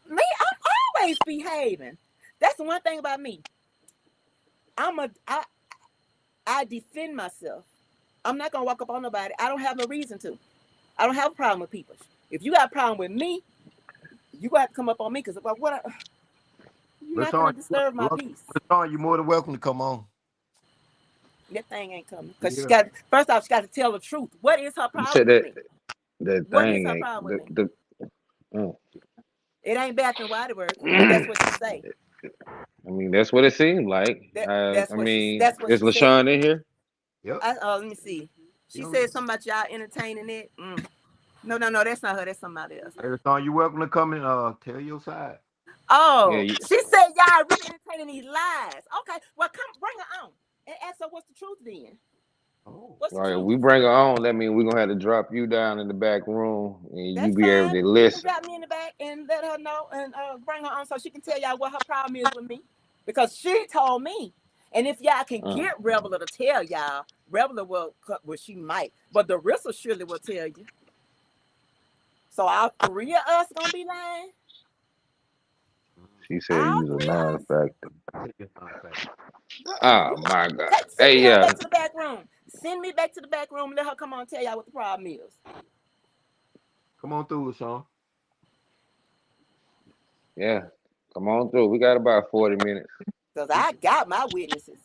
Me, I'm always behaving. That's the one thing about me. I defend myself. I'm not gonna walk up on nobody. I don't have no reason to. I don't have a problem with people. If you got a problem with me, you gonna have to come up on me because you're not gonna disturb my peace. LaShawn, you're more than welcome to come on. That thing ain't coming because she got. First off, she got to tell the truth. What is her You problem said with me? that What is thing her ain't problem with me? oh. It ain't Bath and Body Works. That's what she say. I mean, that's what it seemed like. That's I what mean, that's what is she LaShawn said. in here? Yep. Let me see. She said something about y'all entertaining it. No, that's not her. That's somebody else. Hey, LaShawn, you're welcome to come and tell your side. Oh, Yeah, she said y'all really entertaining these lies. Okay, well, come bring her on and ask her what's the truth then. Oh. What's the All right, truth? we bring her on. That means we're gonna have to drop you down in the back room, and That's you be able fine. to You can listen. drop me in the back and let her know and bring her on so she can tell y'all what her problem is with me. Because she told me. And if y'all can get Rebel to tell y'all, Rebel will, well, she might, but the Rissa surely will tell you. So all 3 of us gonna be lying? She said All he's a 3 of us? non-factor. Oh my God! Send Hey, me her yeah. back to the back room. Send me back to the back room and let her come on and tell y'all what the problem is. Come on through, LaShawn. Yeah, come on through. We got about 40 minutes. Because I got my witnesses.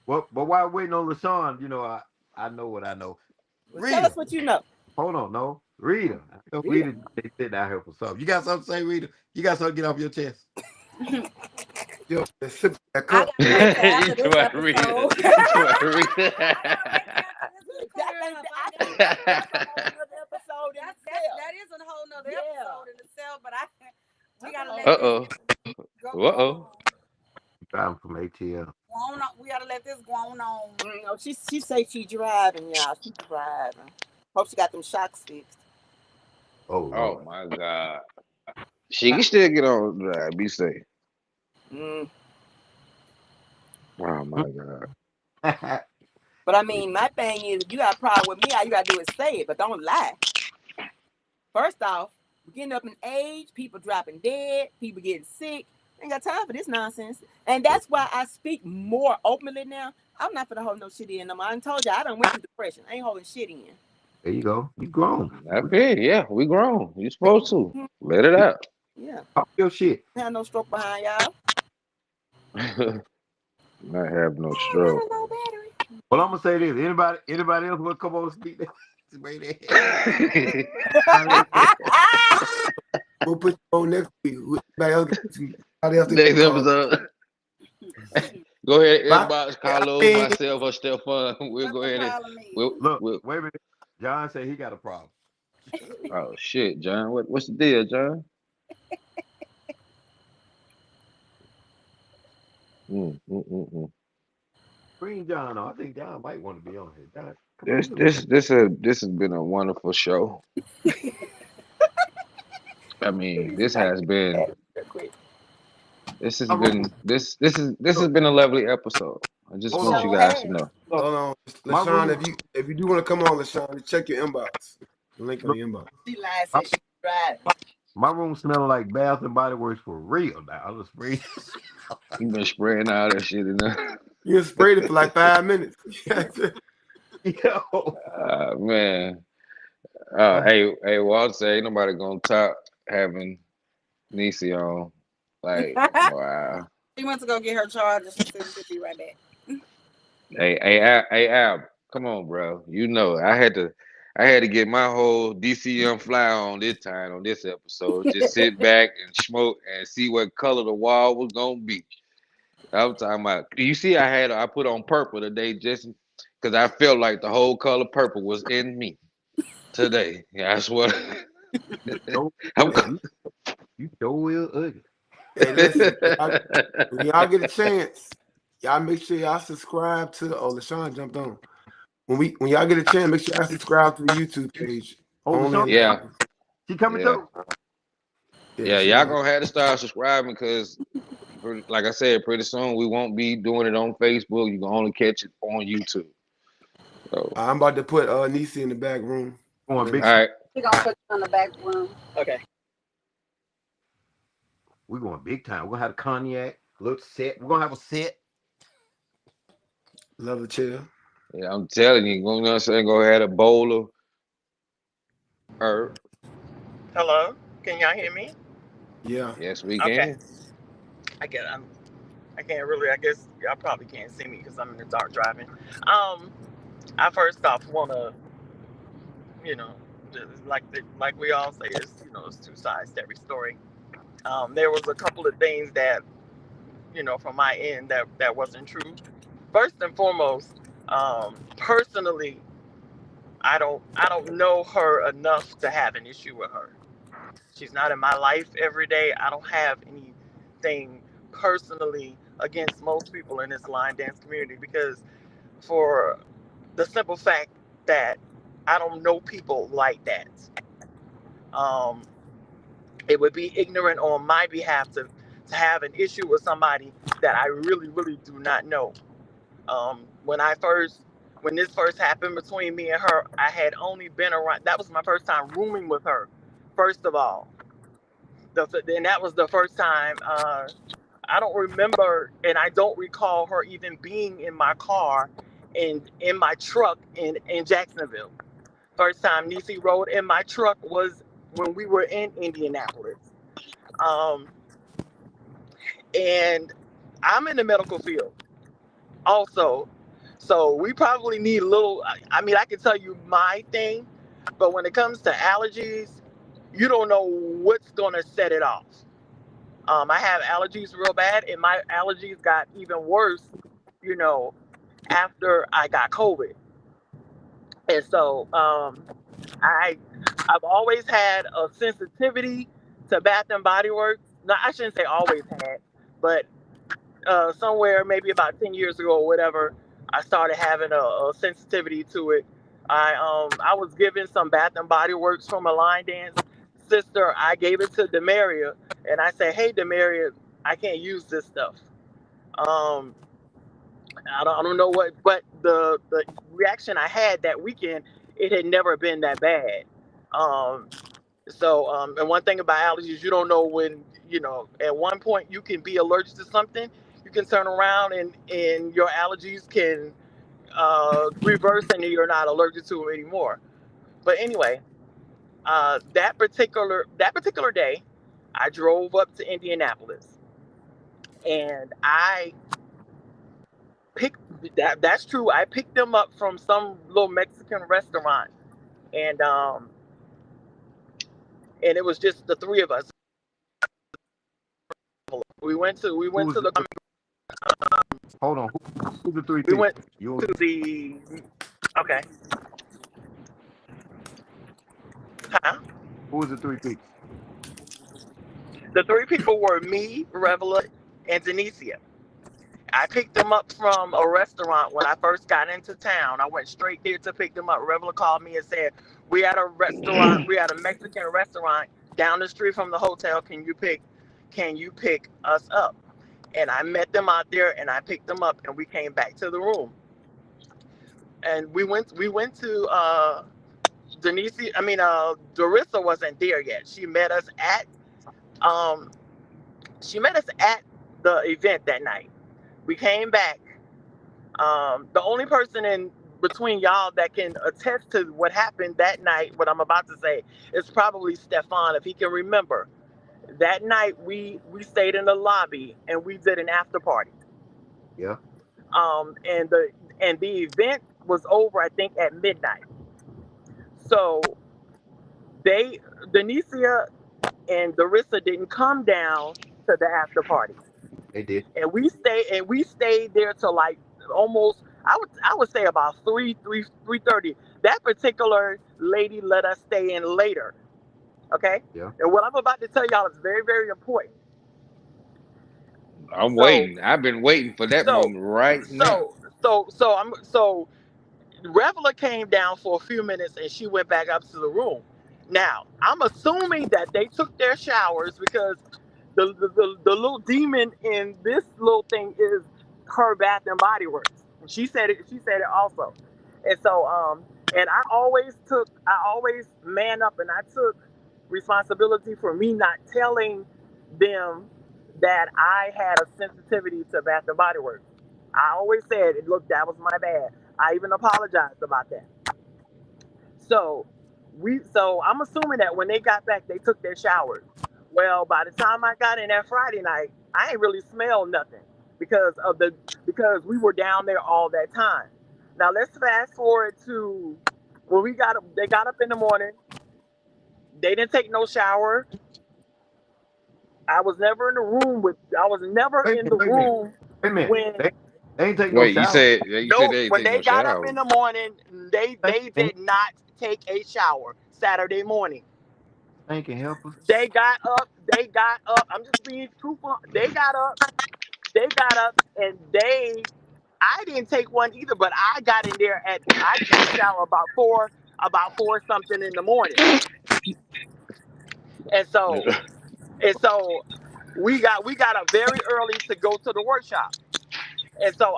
Well, but while waiting on LaShawn, I know what I know. Well, tell us what you know. Hold on, no. Rita. I know Rita, they sit down here for something. You got something to say, Rita? You got something to get off your chest? Yo, sip that I cup. gotta wait till after You this trying to read it. episode. You trying to read it. That is a whole nother episode in itself, but we gotta let Uh-oh. this go Uh-oh. on. Driving from ATL. Go on. We gotta let this go on. No, she say she driving, y'all. She driving. Hope she got them shocks fixed. Oh, Oh Lord. my God. She can still get on the drive. Be safe. Mm. Oh my God. But I mean, my thing is, if you got a problem with me, all you gotta do is say it, but don't lie. First off, we're getting up in age, people dropping dead, people getting sick. Ain't got time for this nonsense. And that's why I speak more openly now. I'm not gonna hold no shit in no more. I done told you I done went through depression. I ain't holding shit in. There you go. You grown. That's it. Yeah, we grown. You supposed to. Let it out. Yeah. Talk your shit. I have no stroke behind y'all. Not have no I got stroke. a low battery. Well, I'm gonna say this. Anybody else want to come on and speak? We'll put you on next week. Everybody else Next episode. Go ahead, Bye. inbox Carlos, myself, or Stefan. We'll go ahead and Follow me. Look, wait a minute. John said he got a problem. oh shit, John. What's the deal, John? Bring John on. I think John might want to be on here. John, This has been a wonderful show. I mean, this has been this has been a lovely episode. I just Hold want on. you guys to know. Hold on, My LaShawn. room- If you do want to come on, LaShawn, check your inbox. The link on the inbox. She lied, said she driving. My room smelling like Bath and Body Works for real now. I'll just spray. You been spraying all that shit in there. You sprayed it for like 5 minutes. Yo. Man. Hey, Walter, ain't nobody gonna top having Niecy on. Like, wow. She went to go get her charger. She said she'll be right back. Hey, Al, come on, bro. You know, I had to get my whole DC Young Fly on this time on this episode. Just sit back and smoke and see what color the wall was gonna be. I'm talking about. You see, I put on purple today, just because I felt like the whole color purple was in me today. Yeah, that's what. I'm. You so real ugly. Hey, listen, when y'all get a chance, y'all make sure y'all subscribe to. Oh, LaShawn jumped on. When y'all get a chance, make sure y'all subscribe to the YouTube page. Oh, Only LaShawn, Yeah. she coming Yeah. through. Yeah, she y'all on. gonna have to start subscribing because, like I said, pretty soon we won't be doing it on Facebook. You can only catch it on YouTube. So, I'm about to put Niecy in the back room. Going big. all right. She gonna put you in the back room. Okay. We're going big time. We're gonna have a cognac. Look set. We're gonna have a set. Love the chair. Yeah, I'm telling you, you know what I'm saying? Go ahead a bowl of herb. Hello, can y'all hear me? Yeah. Yes, we Okay. can. I can't really. I guess y'all probably can't see me because I'm in the dark driving. I first off wanna, you know, just like we all say, it's two sides to every story. There was a couple of things that from my end that wasn't true. First and foremost, personally, I don't know her enough to have an issue with her. She's not in my life every day. I don't have anything personally against most people in this line dance community because for the simple fact that I don't know people like that. Um, it would be ignorant on my behalf to have an issue with somebody that I really, really do not know. Um, when I first, when this first happened between me and her, I had only been around. That was my first time rooming with her. First of all, and that was the first time. I don't remember, and I don't recall her even being in my car, and in my truck in Jacksonville. First time Niecy rode in my truck was when we were in Indianapolis. Um, and I'm in the medical field also. So we probably need a little, I mean, I can tell you my thing, but when it comes to allergies, you don't know what's going to set it off. I have allergies real bad, and my allergies got even worse, you know, after I got COVID. And so I I've always had a sensitivity to Bath and Body Works. No, I shouldn't say always had, but somewhere maybe about 10 years ago or whatever, I started having a sensitivity to it. I was given some Bath and Body Works from a line dance sister. I gave it to Demaria, and I said, "Hey, Demaria, I can't use this stuff." Um, I don't know what, but the reaction I had that weekend, it had never been that bad. Um, and one thing about allergies, you don't know when, at one point you can be allergic to something, you can turn around and your allergies can reverse and you're not allergic to it anymore. But anyway, that particular day, I drove up to Indianapolis and I picked that's true. I picked them up from some little Mexican restaurant and and it was just the three of us. We went to Who's the hold on? Who's the three we people? went You to the okay. Huh? who was the three people? The three people were me, Revela, and Denicia. I picked them up from a restaurant when I first got into town. I went straight there to pick them up. Revela called me and said, "We at a restaurant. We at a Mexican restaurant down the street from the hotel. Can you pick us up?" And I met them out there, and I picked them up, and we came back to the room. And we went to Darissa wasn't there yet. Um she met us at the event that night. We came back. The only person in between y'all that can attest to what happened that night, what I'm about to say, is probably Stefan, if he can remember. That night we stayed in the lobby and we did an after party. Yeah. And the event was over, I think, at midnight. So Denicia and Darissa didn't come down to the after party. They did. And we stayed there till like almost I would say about 3:30. That particular lady let us stay in later. Okay? Yeah. And what I'm about to tell y'all is very, very important. I'm So waiting. I've been waiting for that so moment right now. so Revela came down for a few minutes and she went back up to the room. Now, I'm assuming that they took their showers because the little demon in this little thing is her Bath and Body Works. She said it also. And so and I always man up and I took responsibility for me not telling them that I had a sensitivity to Bath and Body Works. I always said, look, that was my bad. I even apologized about that. So I'm assuming that when they got back, they took their showers. Well, by the time I got in that Friday night, I ain't really smelled nothing because we were down there all that time. Now let's fast forward to when they got up in the morning. They didn't take no shower. I was never in the room Wait a minute. room Wait a minute. when They ain't take no Wait, you shower. said they when didn't take they no got up shower. in the morning, they Thank did not take a shower Saturday morning. you, helper. They got up. I'm just being truthful. They got up, and I didn't take one either, but I got in there I took a shower about four something in the morning. And so we got up very early to go to the workshop. And so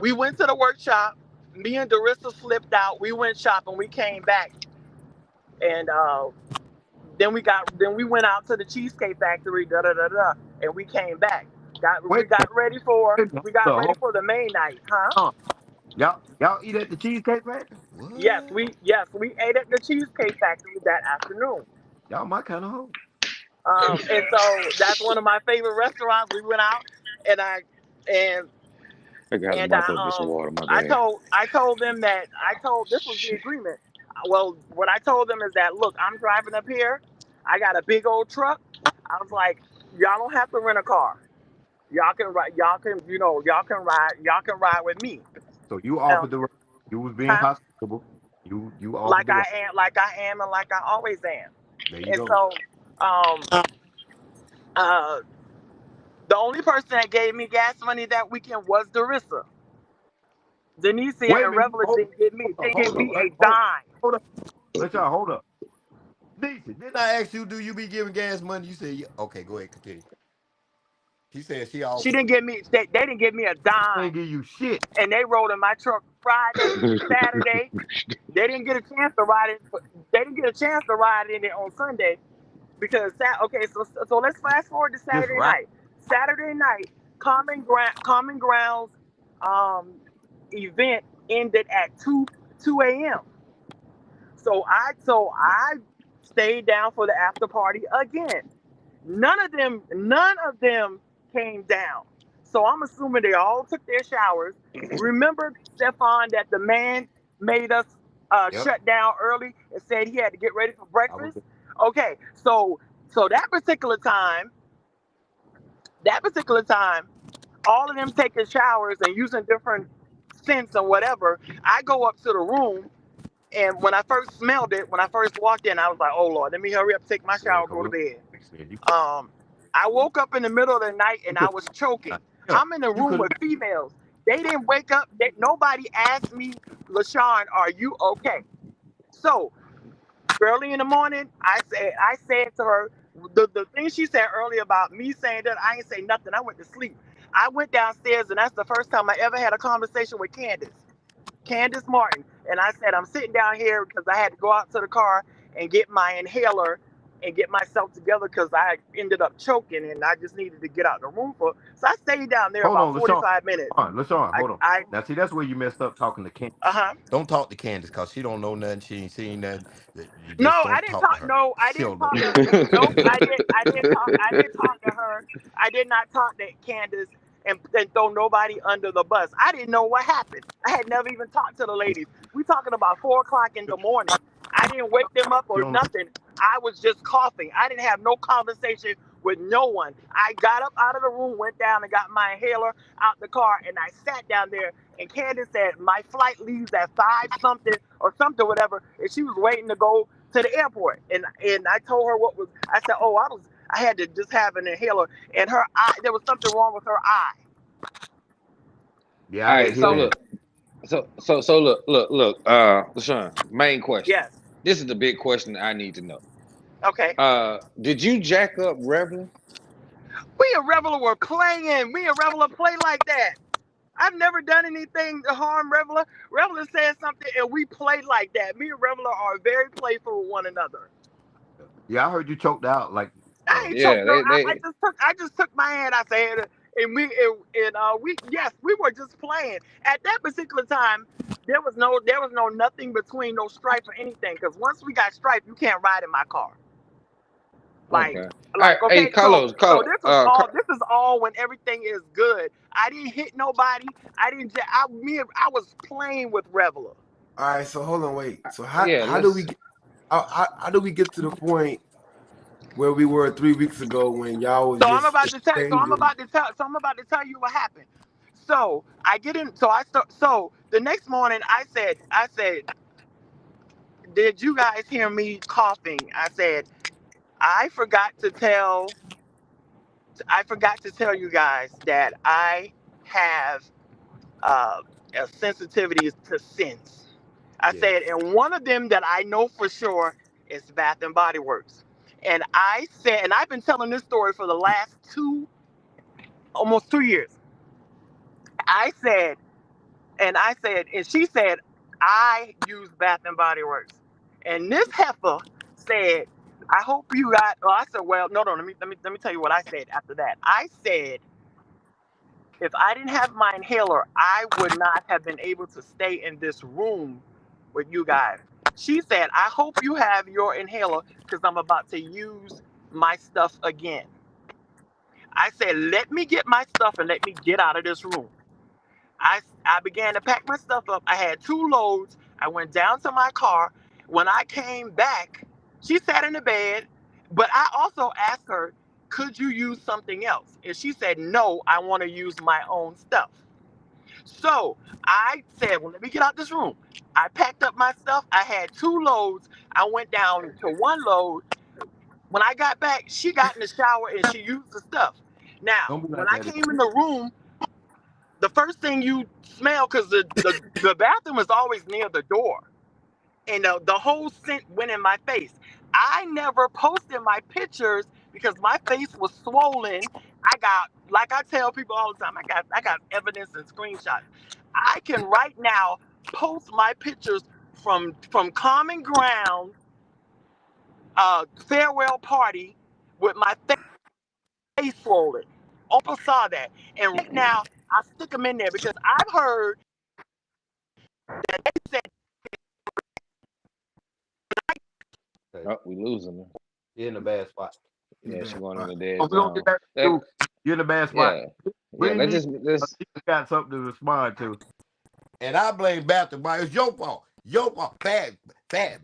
we went to the workshop. Me and Darissa slipped out. We went shopping. We came back, and then we went out to the Cheesecake Factory. And we came back. We Wait, got ready for wait, hold the main night, huh? on. Y'all eat at the Cheesecake Factory? Yes, What? we ate at the Cheesecake Factory that afternoon. Y'all my kind of hoe. And so that's one of my favorite restaurants. We went out, and I I mop up with some water, my bad. I told them that this was the agreement. Well, what I told them is that look, I'm driving up here. I got a big old truck. I was like, y'all don't have to rent a car. Y'all can ride. Y'all can ride with me. So you Um, offered the ride. You was being huh? hospitable. You offered the ride. Like I am, and like I always am. There you And go. so, uh, the only person that gave me gas money that weekend was Darissa. Denise Wait a and minute. Revela didn't give me a dime. Hold up. Let y'all hold up. Decent. Didn't I ask you, do you be giving gas money? You said, yeah. Okay, go ahead, continue. She said she She offered. didn't give me. They didn't give me a They dime, ain't give you shit. and they rode in my truck Friday, Saturday. They didn't get a chance to ride it. They didn't get a chance to ride in it on Sunday because so let's fast forward to Just Saturday right. night. Saturday night, Common Grounds event ended at 2 a.m. So I stayed down for the after party again. None of them came down. So I'm assuming they all took their showers. Remember, Stefan, that the man made us Yep. shut down early and said he had to get ready for I was breakfast. Okay, so that particular time, all of them taking showers and using different scents and whatever. I go up to the room, and when I first smelled it, when I first walked in, I was like, "Oh Lord, let me hurry up, take my shower, go to bed." I woke up in the middle of the night and I was choking. I'm in the You room could with females. They didn't wake up. Nobody asked me, LaShawn, are you okay? So early in the morning, I said to her, the thing she said earlier about me saying that, I ain't say nothing. I went to sleep. I went downstairs, and that's the first time I ever had a conversation with Candace Martin. And I said, I'm sitting down here because I had to go out to the car and get my inhaler and get myself together because I ended up choking and I just needed to get out the room for. So I stayed down there Hold about on, LaShawn. 45 minutes. LaShawn, hold on. I Now, see, that's where you messed up talking to Candace. uh-huh. Don't talk to Candace because she don't know nothing. She ain't seen nothing. You No, just I don't didn't talk to talk. her. No, I She didn't don't know. talk. Nope, I didn't talk to her. I did not talk to Candace and throw nobody under the bus. I didn't know what happened. I had never even talked to the ladies. We talking about 4 o'clock in the morning. I didn't wake them up She or don't know. nothing. I was just coughing. I didn't have no conversation with no one. I got up out of the room, went down and got my inhaler out the car, and I sat down there. And Candace said my flight leaves at 5 something or something, whatever, and she was waiting to go to the airport. And I told her what was. I said, oh, I had to just have an inhaler, and her eye, there was something wrong with her eye. Yeah, All I right, didn't so hear look, that. so look, LaShawn, main question. Yes. This is the big question I need to know. Okay. Did you jack up Reverend? Me and Reveler were playing. Me and Reveler play like that. I've never done anything to harm Reveler. Reveler said something, and we played like that. Me and Reveler are very playful with one another. Yeah, I heard you choked out. Like, I ain't Yeah, choked her. they I just took my hand. I said, and we yes, we were just playing. At that particular time, there was no nothing between no stripe or anything. Because once we got stripe, you can't ride in my car. okay. Like All right, hey, okay, Carlos, so this is all when everything is good. I didn't hit nobody. I didn't. I was playing with Reveler. All right, so hold on, wait. So yeah, how do we get how do we get to the point where we were 3 weeks ago when y'all was So I'm just about to tell. So I'm exchanging? about to tell. So I'm about to tell you what happened. So I get in. So I start. So the next morning, I said, did you guys hear me coughing? I said, I forgot to tell you guys that I have a sensitivity to scents. I yeah, said, and one of them that I know for sure is Bath and Body Works. And I said, and I've been telling this story for the last almost 2 years. I said, and she said, I use Bath and Body Works. And this heifer said, I hope you got. Oh, I said, well, no, let me tell you what I said after that. I said, if I didn't have my inhaler, I would not have been able to stay in this room with you guys. She said, I hope you have your inhaler because I'm about to use my stuff again. I said, let me get my stuff and let me get out of this room. I began to pack my stuff up. I had 2 loads. I went down to my car. When I came back, she sat in the bed, but I also asked her, could you use something else? And she said, no, I want to use my own stuff. So I said, well, let me get out this room. I packed up my stuff. I had 2 loads. I went down to 1 load. When I got back, she got in the shower and she used the stuff. Now, don't be when like I that. came in the room, the first thing you smell, because the bathroom is always near the door, and the whole scent went in my face. I never posted my pictures because my face was swollen. I got, like I tell people all the time, I got evidence and screenshots. I can right now post my pictures from Common Ground farewell party with my face swollen. Oprah saw that, and right now I stick them in there because I've heard that they said. Oh, we losing her. You're in a bad spot. Yeah, she going in the Oh, dead we gonna zone. get back to you're in a bad spot. Yeah, We yeah. need Let's. you got something to respond to. And I blame Bath and Body. It's your fault. Your fault. Bad Bath.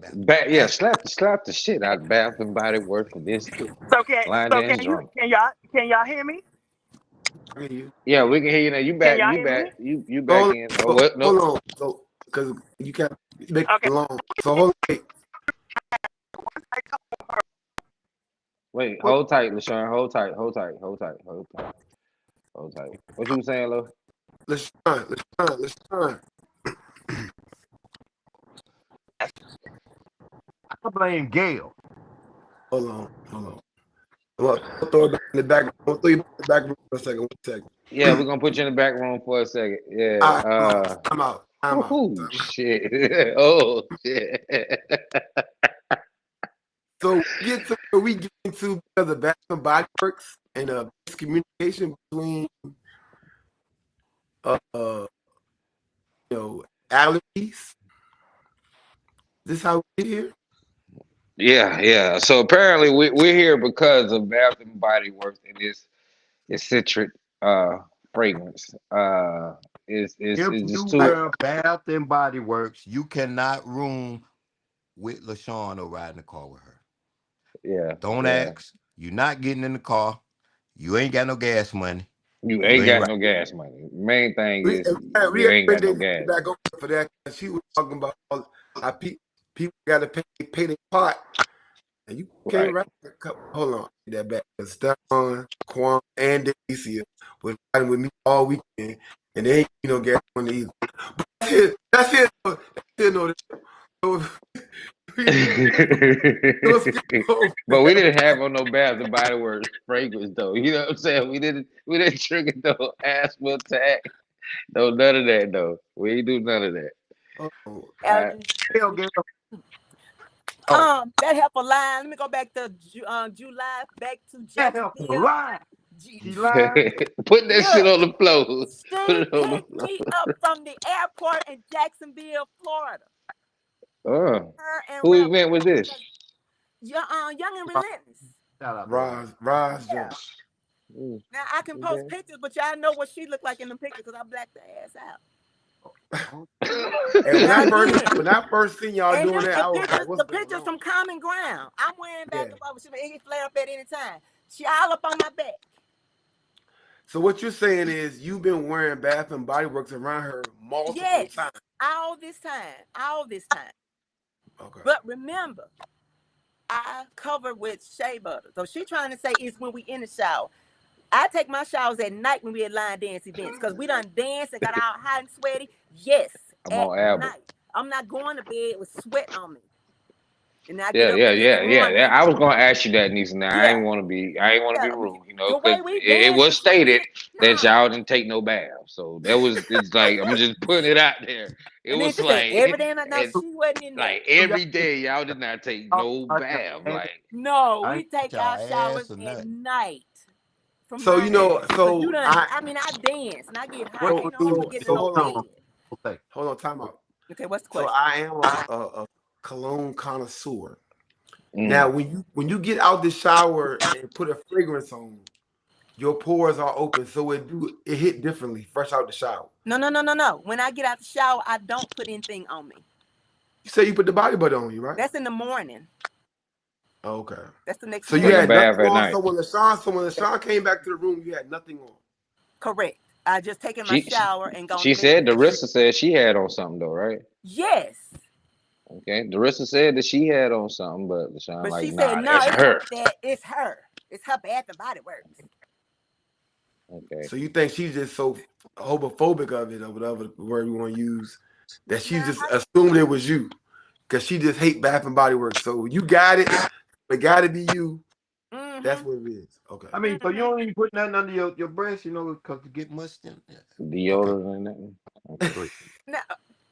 Yeah, slap the shit out of Bath and Body Works for this So line and drunk. can y'all hear me? I hear you. Yeah, we can hear you now. You Can back. y'all You hear me? back. You back in. Oh, what? Hold Nope. on. So because you can't make Okay. it long. So hold on. Wait. Wait. Hold tight, LaShawn. Hold tight. What you saying, Lo? Let's try. I blame Gail. Hold on. I'm gonna throw it back in the back. I'm gonna throw you back in the back room for a second. 1 second. Yeah, we're gonna put you in the back room for a second. Yeah. All right, I'm out. Oh shit. Oh shit. So we get to where we get into because of Bath and Body Works and miscommunication between you know, allergies. This how we get here? Yeah. So apparently we're here because of Bath and Body Works and its citric fragrance. If It's you just too. wear Bath and Body Works, you cannot room with LaShawn or ride in the car with her. Don't Yeah. ask. You're not getting in the car. You ain't got no gas money. You You ain't ain't got right. no gas money. Main thing We is we you have ain't been got no dating gas. back on for that. She was talking about how people got to pay their part, and you can't Right. write. Hold on, that back. Stephon, Quan, and Delicia was riding with me all weekend, and they ain't no gas money either. But that's it. That's it. No, so, But we didn't have on no Bath and Body Works fragrance though. You know what I'm saying? We didn't trigger no asthma attack. No, none of that though. We ain't do none of that. Oh, Allergies. Hell, girl. That help a line. Let me go back to July, back to That helped her Jacksonville. lie. She lied. Put that shit Look, on the floor. she Put it on the picked me up from the airport in Jacksonville, Florida. floor. Her and Who Rebel. event was this? Young and Relentless. Shout out, Roz Yeah. Jones. Now I can post pictures, but y'all know what she looked like in the pictures because I blacked her ass out. And Now again, when I first seen y'all and doing that, I was like, the what's going pictures on? from Common Ground. I'm wearing back Yeah. and forth. She can flare up at any time. She all up on my back. So what you're saying is you've been wearing Bath and Body Works around her multiple Yes, times. all this time. Okay. But remember, I cover with shea butter. So she trying to say it's when we in the shower. I take my showers at night when we at line dance events because we done danced and got all hot and sweaty. Yes, I'm at on Albert. night. I'm not going to bed with sweat on me. And I Yeah. get up in the morning. I was gonna ask you that, Nisa. Now I Yeah. ain't want to be rude, you know, The way because we it dance, was stated that no. y'all didn't take no bath. So it's like I'm just putting it out there. It And then was she said, every like day, no, and she wasn't in there. like every day y'all did not take no bath. Like No, I we ain't take got our y'all showers ass or at nothing. night. From So you know, but you done, I dance and I get hot. What You don't even get to no hold on. bed. Hold on, time out. Okay, what's the So question? I am a cologne connoisseur. mm, Now when you get out the shower and put a fragrance on, your pores are open, so it hit differently fresh out the shower. No. When I get out the shower, I don't put anything on me. You say you put the body butter on you, right? That's in the morning. Okay. That's the next So you Take a morning. had bath nothing at on. night. So when LaShawn came back to the room, you had nothing on. Correct. I just taken my shower and gone She to bed. said Darissa said she had on something though, right? Yes. Okay. Darissa said that she had on something, but LaShawn But like, she nah, said, no, that's it her. ain't that. It's her. It's her Bath and Body Works. Okay. So you think she's just so homophobic of it, or whatever word we want to use, that she just assumed it was you, because she just hate Bath and Body Works. So you got it. It got to be you. That's what it is. Okay. I mean, so you don't even put nothing under your breast, you know, because you get musty. Deodorant and nothing. Okay. Now,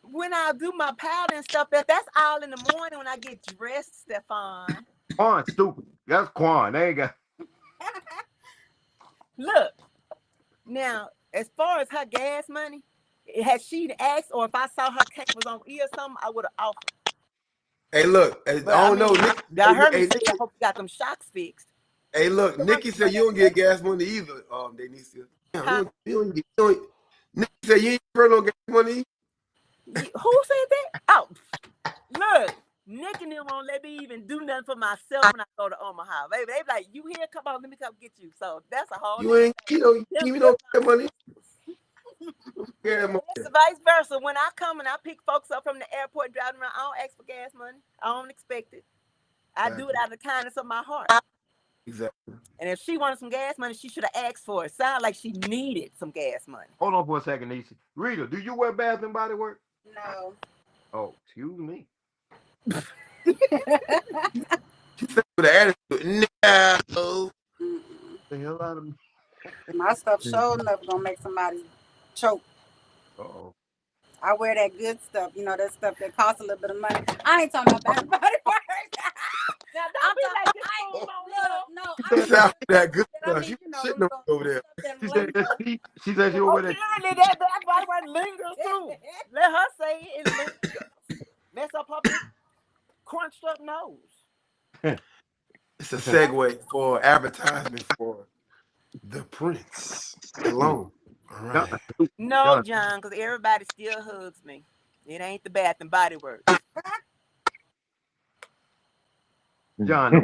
when I do my powder and stuff, that's all in the morning when I get dressed, Stephon. Quan, stupid. That's Quan. They ain't got. Look, now, as far as her gas money, had she asked, or if I saw her cake was on E or something, I would have offered. Hey, look. I But I don't know. mean, Nick, y'all heard me hey, say, Nikki, I hope you got them shocks fixed. hey, look. Nikki said you don't get gas money either. Denicia. Huh? Nikki said you ain't heard no gas money. Who said that? Oh, look, Nick and them won't let me even do nothing for myself when I go to Omaha. They be like, you here? Come on, let me come get you. So that's a whole. You ain't, you give me no gas money. It's vice versa. When I come and I pick folks up from the airport and drive them around, I don't ask for gas money. I don't expect it. I do it out of the kindness of my heart. Exactly. And if she wanted some gas money, she should have asked for it. Sound like she needed some gas money. Hold on for a second, Nisi. Rita, do you wear Bath and Body Works? No. Oh, excuse me. She said with an attitude. No. The hell out of me. My stuff sure enough gonna make somebody choke. Uh-oh. I wear that good stuff, you know, that stuff that costs a little bit of money. I ain't talking about Bath and Body Works. Now, I'm She I sound that good I stuff. mean, She you know, shitting them on over there. stuff that She said lingo. she said she over there. Apparently that right lingers too. Let her say it lingers. Mess up her big crunched up nose. It's a segue for advertisement for the Prince cologne. All right. No, John, because everybody still hugs me. It ain't the Bath and Body Works. John, oh,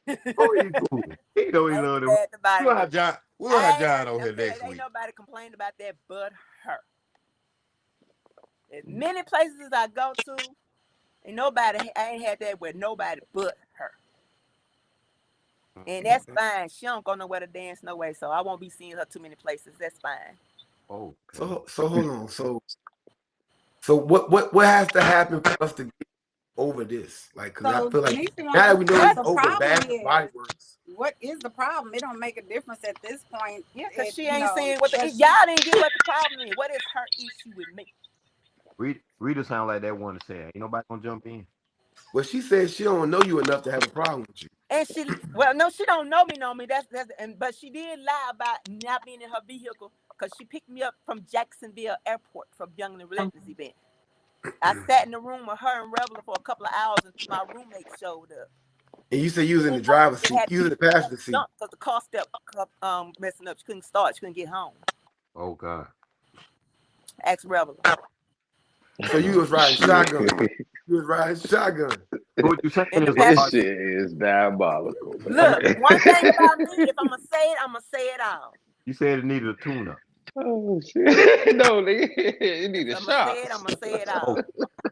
he cool. He know he Ain't love the them. Bath and Body We'll have Works. John. We'll have John over here next Ain't week. nobody complained about that but her. As many places as I go to, I ain't had that with nobody but her. And that's fine. She don't go nowhere to dance no way, so I won't be seeing her too many places. That's fine. Oh, So hold on. So what has to happen for us to get over this? Like, because So I feel like Denise now wants that to we know know what it's the over problem Bath and Body is. Works. What is the problem? It don't make a difference at this point. Yeah, because It- she you ain't know, saying what the but y'all didn't get what the problem is. What is her issue with me? Rita sound like that one to say. Ain't nobody gonna jump in. Well, she says she don't know you enough to have a problem with you. And she no, she don't know me. But she did lie about not being in her vehicle because she picked me up from Jacksonville Airport from Young and Relentless event. I sat in the room with her and Reveler for a couple of hours until my roommate showed up. And you say you was in the driver's seat, you was in the passenger seat. Because the car step messing up. She couldn't start. She couldn't get home. Oh God. Ask Reveler. So you was riding shotgun. You was riding shotgun. What you saying In the is This passenger. shit is diabolical. Look, one thing about me, if I'm gonna say it all. you said it needed a tune-up. Oh shit! No, nigga, it need a I'm shot. gonna say it all.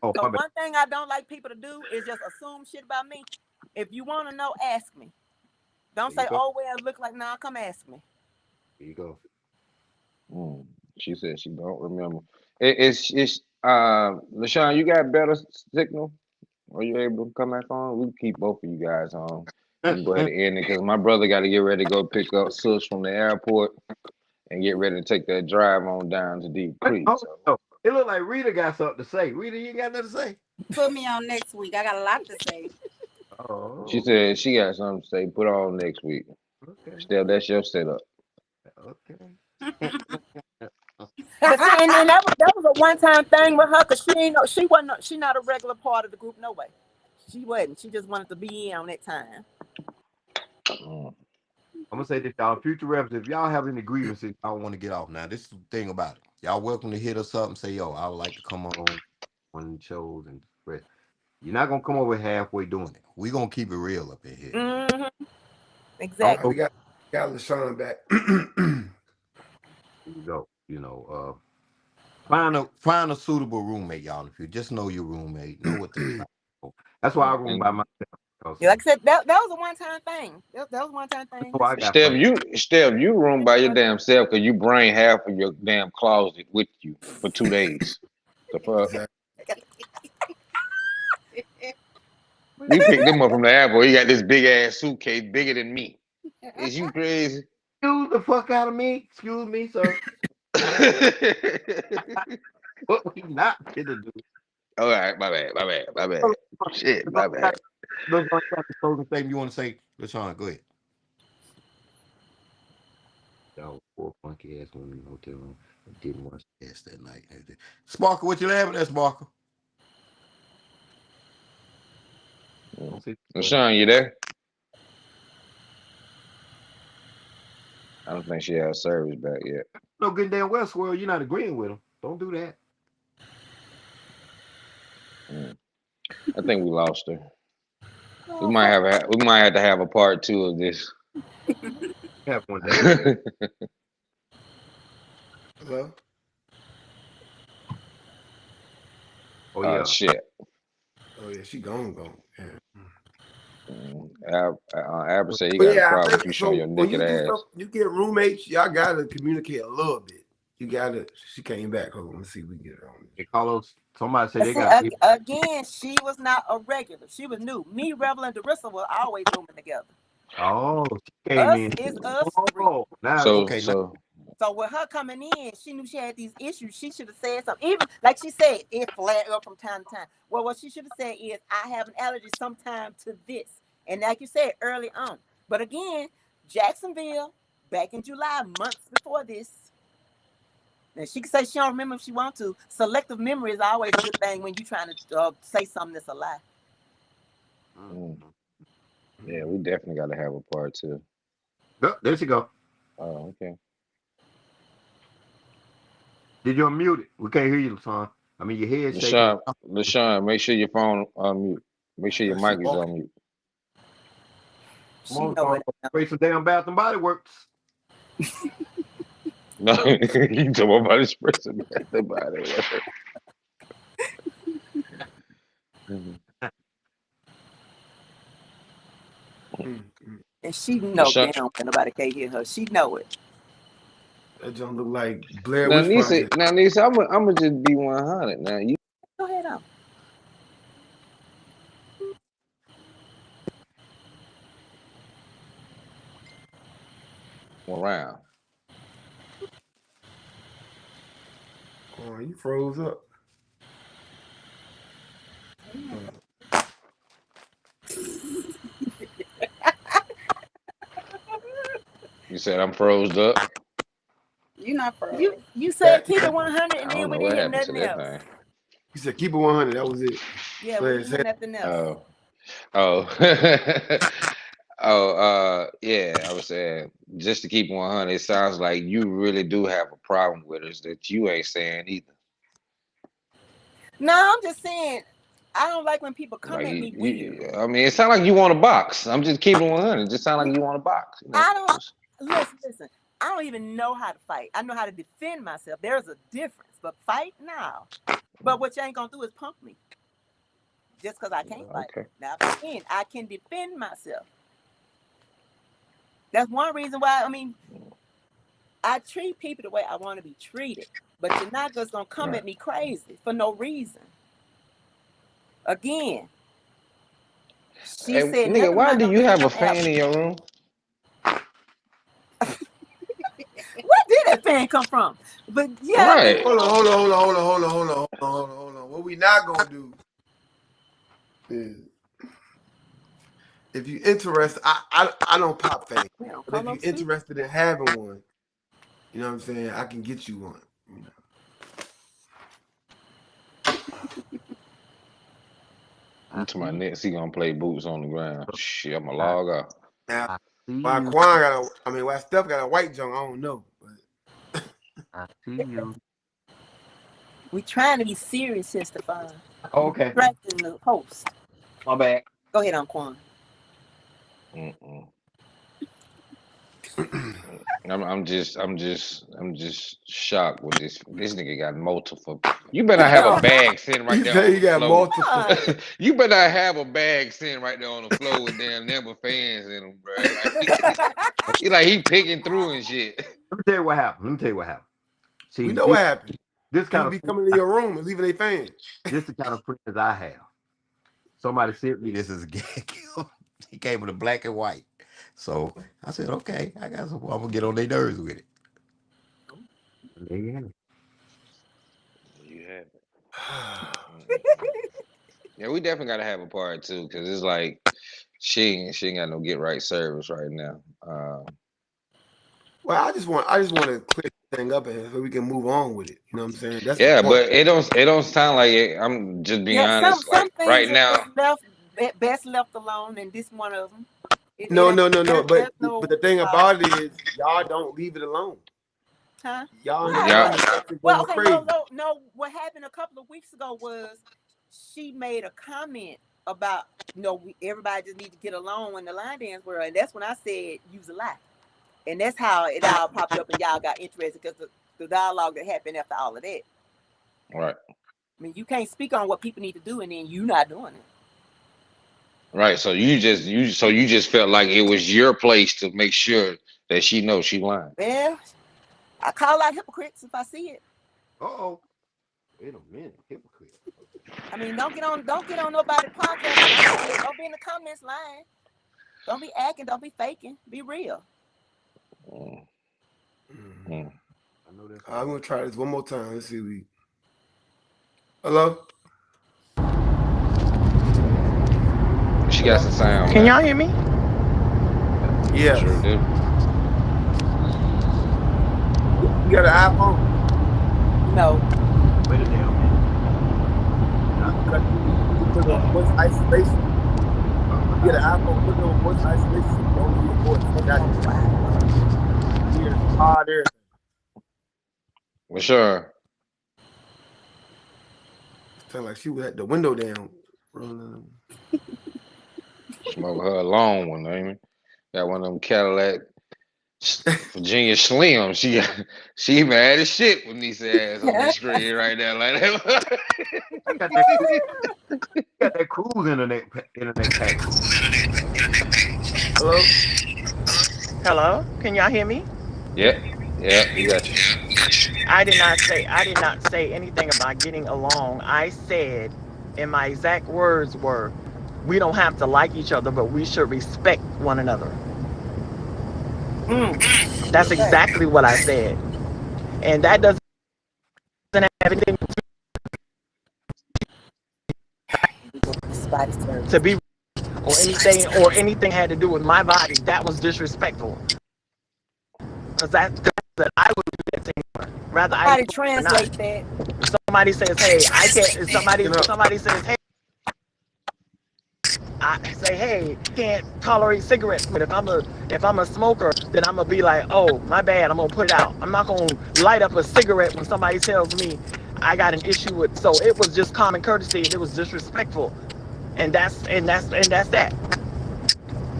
Oh, So my bad. one thing I don't like people to do is just assume shit about me. If you want to know, ask me. Don't There say, you go. "Oh well, look like." Nah, come ask me. There you go. She said she don't remember. It's LaShawn, you got better signal? Are you able to come back on? We can keep both of you guys on. We can go ahead and end it because my brother got to get ready to go pick up Sus from the airport and get ready to take that drive on down to Deep Creek. So. It look like Rita got something to say. Rita, you ain't got nothing to say? put me on next week. I got a lot to say. Oh. She said she got something to say. Put her on next week. Okay. Still, that's your setup. Okay. But see, and then that was a one-time thing with her because she not a regular part of the group no way. She wasn't. She just wanted to be in on that time. Mm. I'm gonna say this, y'all. Future reps, if y'all have any grievances, y'all want to get off. Now, this is the thing about it. Y'all welcome to hit us up and say, "Yo, I would like to come on one shows and spread." You're not gonna come over halfway doing it. We're gonna keep it real up in here. Mm-hmm. All Exactly. right, we got LaShawn back. Here you go. You know, find a suitable roommate, y'all. If you just know your roommate, know what to do. That's why I room by myself. Yeah, like I said, that was a one-time thing. That was a one-time thing. Oh, I got Steph, something. you room by your damn self because you bring half of your damn closet with you for 2 days. The fuck? Exactly. You picked him up from the airport. He got this big ass suitcase bigger than me. Is you crazy? Excuse the fuck out of me. Excuse me, sir. What we not gonna do? All right, my bad. Shit, my bad. Those are the closing statement you want to say, LaShawn. Go ahead. Y'all poor funky ass women in the hotel room. I didn't want to ass that night. Sparkle, what you laughing at, Sparkle? Don't say LaShawn, you there? I don't think she has service back yet. no good damn well, Swirl. You're not agreeing with him. Don't do that. I think we lost her. We might have to have a part 2 of this. Have one day. Hello? Oh yeah. Shit. Oh yeah, she gone. Yeah. Albert said he But got a yeah, I problem think with you so. showing your When you naked do ass. stuff, you get roommates. Y'all gotta communicate a little bit. You gotta. She came back. Hold on, let's see if we can get her on. Hey, Carlos, somebody say But they see, got again, she was not a regular. She was new. Me, Revel, and Darissa were always rooming together. Oh, she came Us in. is us three. Oh, now okay. Now, So with her coming in, she knew she had these issues. She should have said something. Even like she said, it flared up from time to time. Well, what she should have said is, I have an allergy sometime to this. And like you said early on, But again, Jacksonville, back in July, months before this. And she can say she don't remember if she wants to. Selective memory is always a good thing when you're trying to say something that's a lie. Yeah, we definitely got to have a part 2. Oh, there she go. Oh, okay. Did you unmute it? We can't hear you, LaShawn. I mean, your head shaking. LaShawn, make sure your phone unmute. Make sure your She mic is walking. on mute. She Come on, know it. spray some damn Bath and Body Works. No, you talking about expressing about it. And she know LaShawn, damn well nobody can't hear her. She know it. That don't look like Blair now, Witch Project. Nisa, I'm gonna just be 100. Now you Go ahead on. around. Oh, you froze up. You said I'm froze up. You not for You said keep it 100 I and don't then we know what didn't hear happened to nothing that else. thing. You said keep it 100. That was it. Yeah, Go we ahead, didn't hear say nothing else. Yeah, I was saying, just to keep it 100, it sounds like you really do have a problem with us that you ain't saying either. No, I'm just saying I don't like when people come Like at me weird. I mean, it sounds like you want a box. I'm just keeping it 100. It just sounds like you want a box. You know? I don't listen. I don't even know how to fight. I know how to defend myself. There's a difference. But fight now. But what you ain't gonna do is punk me. Just because I can't fight. Okay. Now again, I can defend myself. That's one reason why, I mean, I treat people the way I want to be treated. But you're not just gonna come at me crazy for no reason. Again. She Hey, said, nigga, why do you have a fan in your room? Where did that fan come from? But yeah, Right. Hold on. What we not gonna do is, if you interested, I don't pop fans, but if you're interested in having one, you know what I'm saying, I can get you one. You know. To my next, he gonna play boots on the ground. Shit, I'ma log off. Now, why Quan why Steph got a white junk, I don't know. But I see you. we trying to be serious here, Stefan. Okay. Distracting the host. My bad. Go ahead, Quan. I'm just shocked with this. This nigga got multiple. You better have a bag sitting right you there. say you got multiple. You better have a bag sitting right there on the floor with damn number fans in them, bro. Like he picking through and shit. Let me tell you what happened. See, We know what happened. This kind People of be coming to your room and leaving their fans. This is the kind of friends I have. Somebody sent me this as a gag. He came with a black and white. So I said, okay, I got some. I'm gonna get on their nerves with it. There you have it. You have it. Yeah, we definitely gotta have a part 2 because it's like she ain't got no get right service right now. Well, I just want to clear the thing up and so we can move on with it. You know what I'm saying? That's Yeah, the point. but it don't sound like it. I'm just being honest. Some Like things right are now, best left alone, and this one of them. No. There's But the thing about it is, y'all don't leave it alone. Huh? Y'all Yeah. Well, going okay, crazy. no. What happened a couple of weeks ago was she made a comment about, everybody just need to get along in the line dance world, and that's when I said use a lie, and that's how it all popped up, and y'all got interested because the dialogue that happened after all of that. right. I mean, you can't speak on what people need to do, and then you not doing it. Right. So you just felt like it was your place to make sure that she knows she lying. Well, I call out hypocrites if I see it. Uh-oh. Wait a minute. Hypocrite. I mean, don't get on nobody's podcast. Don't be in the comments lying. Don't be acting. Don't be faking. Be real. Mm. I know that. I'm gonna try this one more time. Let's see. Hello. She got some sound. Can y'all hear me? Yeah. Sure do. You got an iPhone? No. Wait a damn You put it on voice isolation. You get an iPhone, put it on voice isolation so you don't hear your voice. Put it Got on it. what? Hear hard everything. For sure. Sound like she was at the window down. Smoke her a long one, ain't it? Got one of them Cadillac Virginia Slim. She mad as shit with Nisa ass on the screen right now. Like that. got that cruise internet package. Hello? Hello? Can y'all hear me? Yep. Yeah, we got you. I did not say anything about getting along. I said, and my exact words were, we don't have to like each other, but we should respect one another. That's exactly what I said. And that doesn't have anything to be or anything had to do with my body. That was disrespectful. Because that I would do that to anyone. Rather Somebody I translate that. somebody says, hey, I can't somebody says, hey, I say, hey, can't tolerate cigarettes. But if I'm a smoker, then I'm gonna be like, oh, my bad, I'm gonna put it out. I'm not gonna light up a cigarette when somebody tells me I got an issue with. So it was just common courtesy. It was disrespectful, and that's that.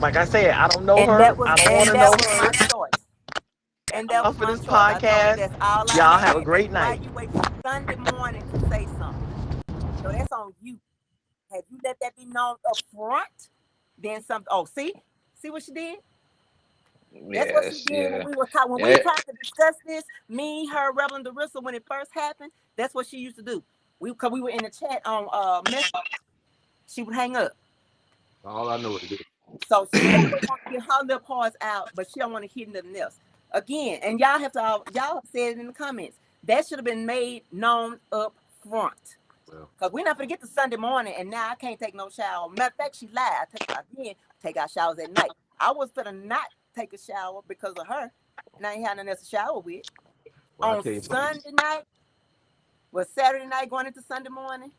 Like I said, I don't know And her. that was, I don't want to and know that was her. my choice. And that was For my this choice. I told her podcast, that's all I y'all had. have a great And why night. you wait till Sunday morning to say something? So that's on you. Have you let that be known up front? Then something. Oh, see what she did? That's what she did when we were talking. When we tried to discuss this, me, her, Reverend Darissa, when it first happened, that's what she used to do. Because we were in the chat on message, she would hang up. All I know is this. So she always wants to get her little parts out, but she don't want to hear nothing else. Again, and y'all have said it in the comments. That should have been made known up front. Because we're not going to get to Sunday morning, and now I can't take no shower. Matter of fact, she lied. I take our showers at night. I was going to not take a shower because of her, and I ain't had nothing else to shower with. Well, on Sunday night, was Saturday night going into Sunday morning?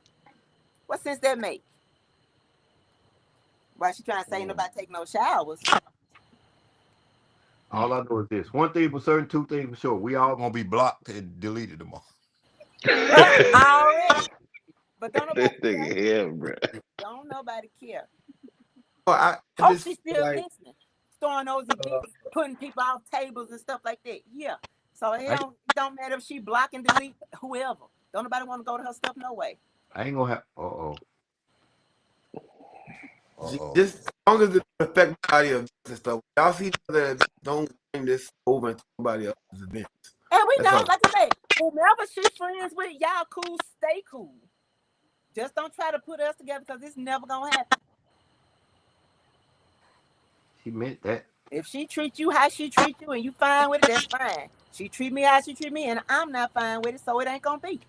What sense that make? Why she trying to say ain't nobody take no showers? All I know is this. One thing for certain, two things for sure. We all gonna be blocked and deleted tomorrow. Already. But don't nobody care. Yeah, bro. Don't nobody care. Oh, She's still listening. Throwing those events, putting people off tables and stuff like that. Yeah. So it don't matter if she block and delete whoever. Don't nobody want to go to her stuff no way. I ain't gonna have Just as long as it doesn't affect nobody else and stuff. Y'all see that don't bring this over into somebody else's events. And we know, like I said, whomever she's friends with, y'all cool, stay cool. Just don't try to put us together because it's never gonna happen. She meant that. If she treats you how she treats you and you fine with it, that's fine. She treat me how she treat me, and I'm not fine with it, so it ain't gonna be.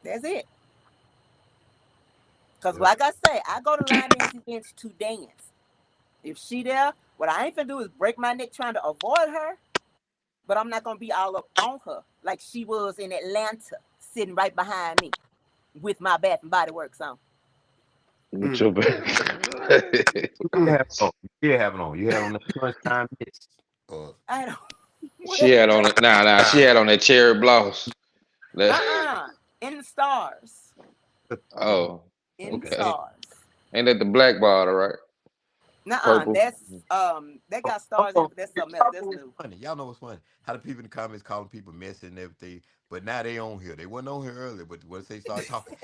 That's it. Because like I say, I go to line dance events to dance. If she there, what I ain't finna do is break my neck trying to avoid her, but I'm not gonna be all up on her like she was in Atlanta, sitting right behind me with my Bath and Body Works on. With your back. You have it on. You had on the sunshine mist. I don't. She had on it. Nah. She had on that cherry blouse. In the stars. Oh. In the stars. Ain't that the black bottle, right? Nuh-uh. That's that got stars in it, but that's something else. That's new. Funny. Y'all know what's funny? How the people in the comments calling people messy and everything, but now they on here. They wasn't on here earlier, but once they start talking,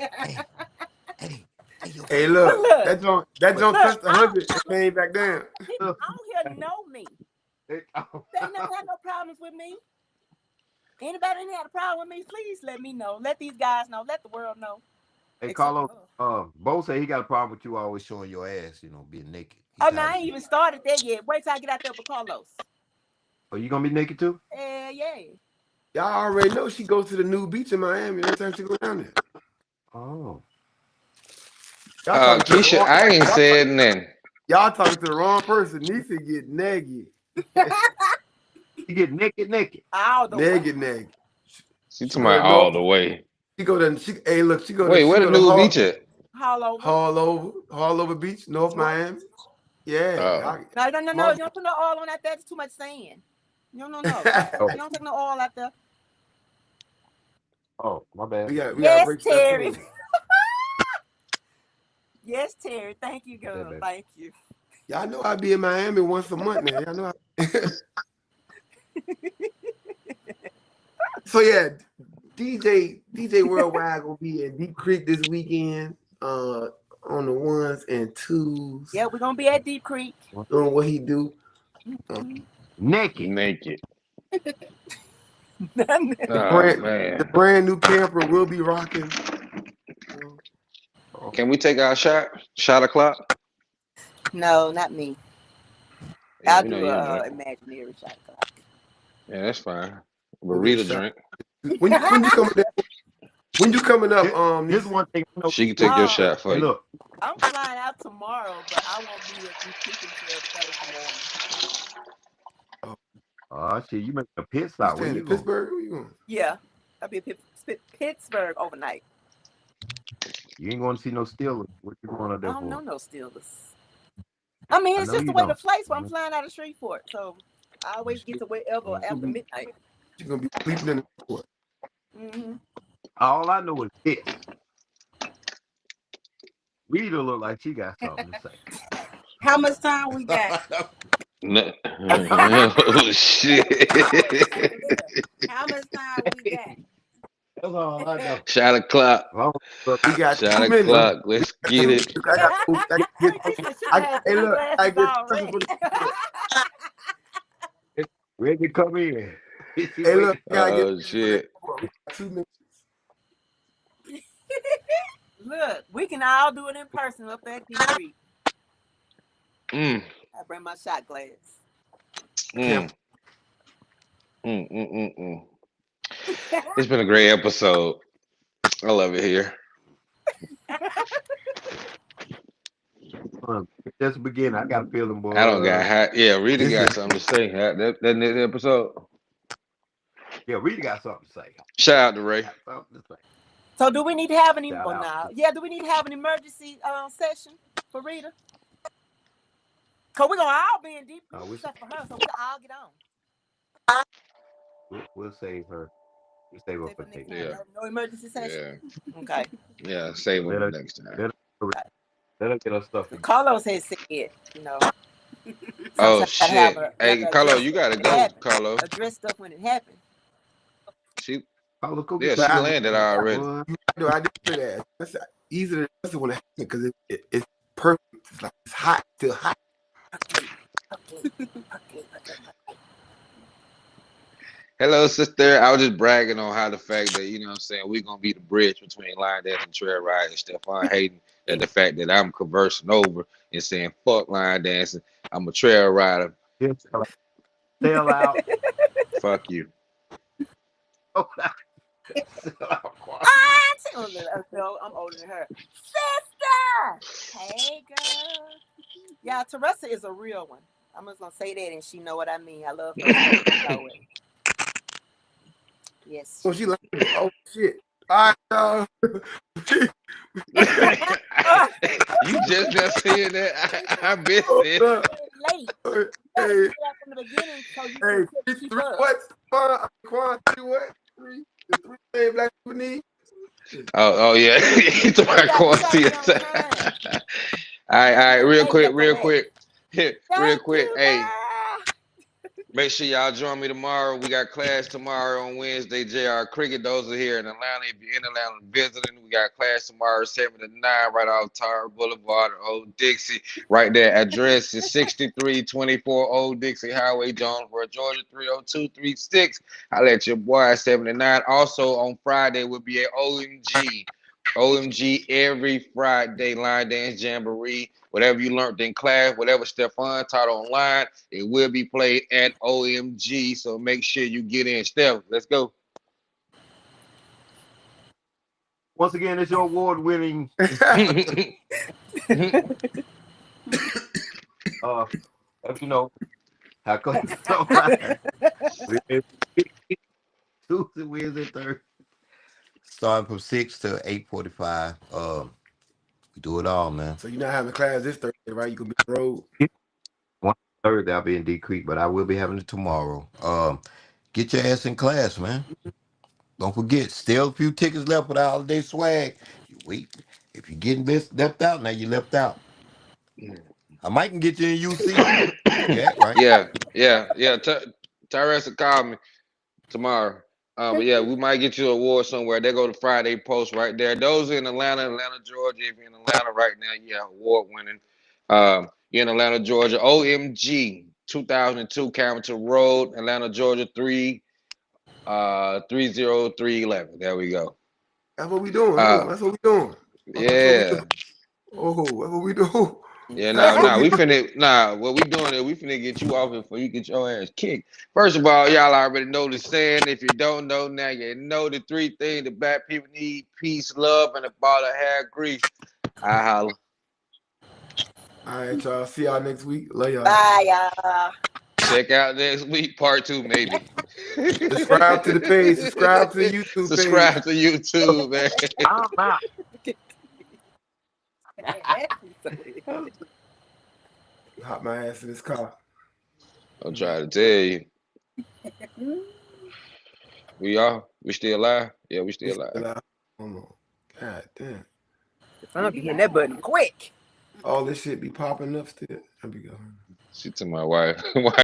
hey, look, that don't touch the 100 and came back down. People on here know me. They never had no problems with me. Anybody that had a problem with me, please let me know. Let these guys know. Let the world know. Hey, Carlos, Bo said he got a problem with you always showing your ass, being naked. No, I ain't even started that yet. Wait till I get out there with Carlos. Oh, you gonna be naked too? Yeah. Y'all already know she goes to the new beach in Miami every time she go down there. Oh. Keisha, I ain't said nothing. Y'all talking to the wrong person. Nisa get naked. You get naked. All the way. Naked. She She to go my to all North. the way. She go to. Hey, look. She go Wait, to. where She the go to new beach at? Hall over Beach, North Miami. Yeah. No. You don't put no oil on that. That's too much sand. No. Oh. You don't take no oil out there. Oh, my bad. we gotta Yes, break Terry. that. Yes, Terry. Thank you, girl. baby. Thank you. Y'all know I be in Miami once a month now. Y'all know. So yeah, DJ Worldwide gonna be in Deep Creek this weekend. On the 1s and 2s. Yeah, we're gonna be at Deep Creek. Doing what he do. Naked. Oh, man. The brand new camper will be rocking. Can we take our shot? Shot o'clock? No, not me. Yeah, I'll we know do you don't a drink. imaginary shot. Yeah, that's fine. But We'll Rita get a shot. drink. When you coming up, Here's one thing. I know. She can take your shot for Hey, you. look. I'm flying out tomorrow, but I won't be at Deep Creek until Thursday morning. Oh shit, you make a pit you stop. Where staying you in going? Pittsburgh? Where you going? Yeah, I'll be in Pittsburgh overnight. You ain't going to see no Steelers. What you going up I there don't know for? no Steelers. I mean, I it's know just the you way don't. the flight's where I'm flying out of Shreveport, so I always get to wherever after midnight. You're gonna be sleeping in the airport. Mm-hmm. All I know is this. Rita look like she got something to say. How much time we got? No. Oh, shit. How much time we got? That's all I know. Shot o'clock. We got Shot 2 minutes. o'clock. Let's get it. Hey, look, I get special for the. Ready to come in. Hey, look, gotta get Oh, shit. 2 minutes. Look, we can all do it in person up at Deep Creek. Mm, I bring my shot glass. mm. Mm. It's been a great episode. I love it here. Just the beginning. I got a feeling, boy. I don't got hot. Yeah, Rita This got is- something to say. That next episode. Yeah, Rita got something to say. Shout out to Ray. Something to say. So do we need to have any Shout out. do we need to have an emergency session for Rita? Cause we're gonna all be in Deep Creek except for her, so we can all get on. We'll save her. We'll save her Say for for next next Yeah. time. No emergency session. Yeah, Okay. yeah. Save Let them her- next time. Let her get her stuff together. Carlos has said, you know. Oh sometimes gotta have shit! a- Hey, gotta Carlo, address you gotta it go, happen. Carlo. Address stuff when it happens. She, Carlos, go yeah, get she But I- landed already. Boy. No, I did say that. That's easy to listen when it happens because it's perfect. It's like it's hot, still hot. Hello, sister. I was just bragging on how the fact that, you know what I'm saying, we're going to be the bridge between line dance and trail ride, and Stephon hating at the fact that I'm conversing over and saying, fuck line dancing. I'm a trail rider. Sell out. Fuck you. Sell out. I'm older than her. Sister! Hey, girl. Yeah, Teresa is a real one. I'm just going to say that and she know what I mean. I love her. She know it. Yes. So she like, oh shit. All right, You just not saying that. I've been saying Late. Hey, From the beginning, so you hey, can keep three up. what? Quan, 3 what? The 3 things black people need. Oh yeah. It's my You quantity. gotta be on time. All right, real Hey, quick, you real got quick. Real Thank quick. you, Hey, girl. make sure y'all join me tomorrow. We got class tomorrow on Wednesday. JR Cricket. Those are here in Atlanta. If you're in Atlanta visiting, we got class tomorrow, 7 to 9, right off Tar Boulevard, Old Dixie. Right there. Address is 6324 Old Dixie Highway, Jonesboro, Georgia, 30236. I'll let your boy 7 to 9. Also on Friday, we'll be at OMG. OMG every Friday, line dance jamboree. Whatever you learned in class, whatever Stephon taught online, it will be played at OMG. So make sure you get in. Steph, let's go. Once again, it's your award-winning If you know how come Tuesday, Wednesday, Thursday, starting from 6 to 8:45. We do it all, man. So you're not having class this Thursday, right? You gonna be on the road. One Thursday I'll be in D Creek, but I will be having it tomorrow. Get your ass in class, man. Don't forget, still a few tickets left for the holiday swag. You wait. If you're getting this left out, now you left out. I might can get you in UC. Yeah, right. Yeah. Tyrese will call me tomorrow. But yeah, we might get you an award somewhere. They go to Friday Post right there. Those in Atlanta, Georgia. If you're in Atlanta right now, yeah, award winning. You're in Atlanta, Georgia. OMG 2002 Campbell Road, Atlanta, Georgia 30311. There we go. That's what we doing. That's what we doing. Yeah. That's what we do. Yeah, That's what we do. what we doing is we finna get you off before you get your ass kicked. First of all, y'all already know the saying. If you don't know now, you know the three things that black people need: peace, love, and a bottle of hair grease. I holla. All right, y'all. See y'all next week. Love y'all. Bye, y'all. Check out next week, part 2, maybe. Subscribe to the page. Subscribe to the YouTube page. Subscribe to YouTube, man. I'm out. Hop my ass in this car. I'm trying to tell you. We still alive? Yeah, we still alive. Hold on. God damn. I'm gonna be hitting that button quick. All this shit be popping up still. There we go. She to my wife.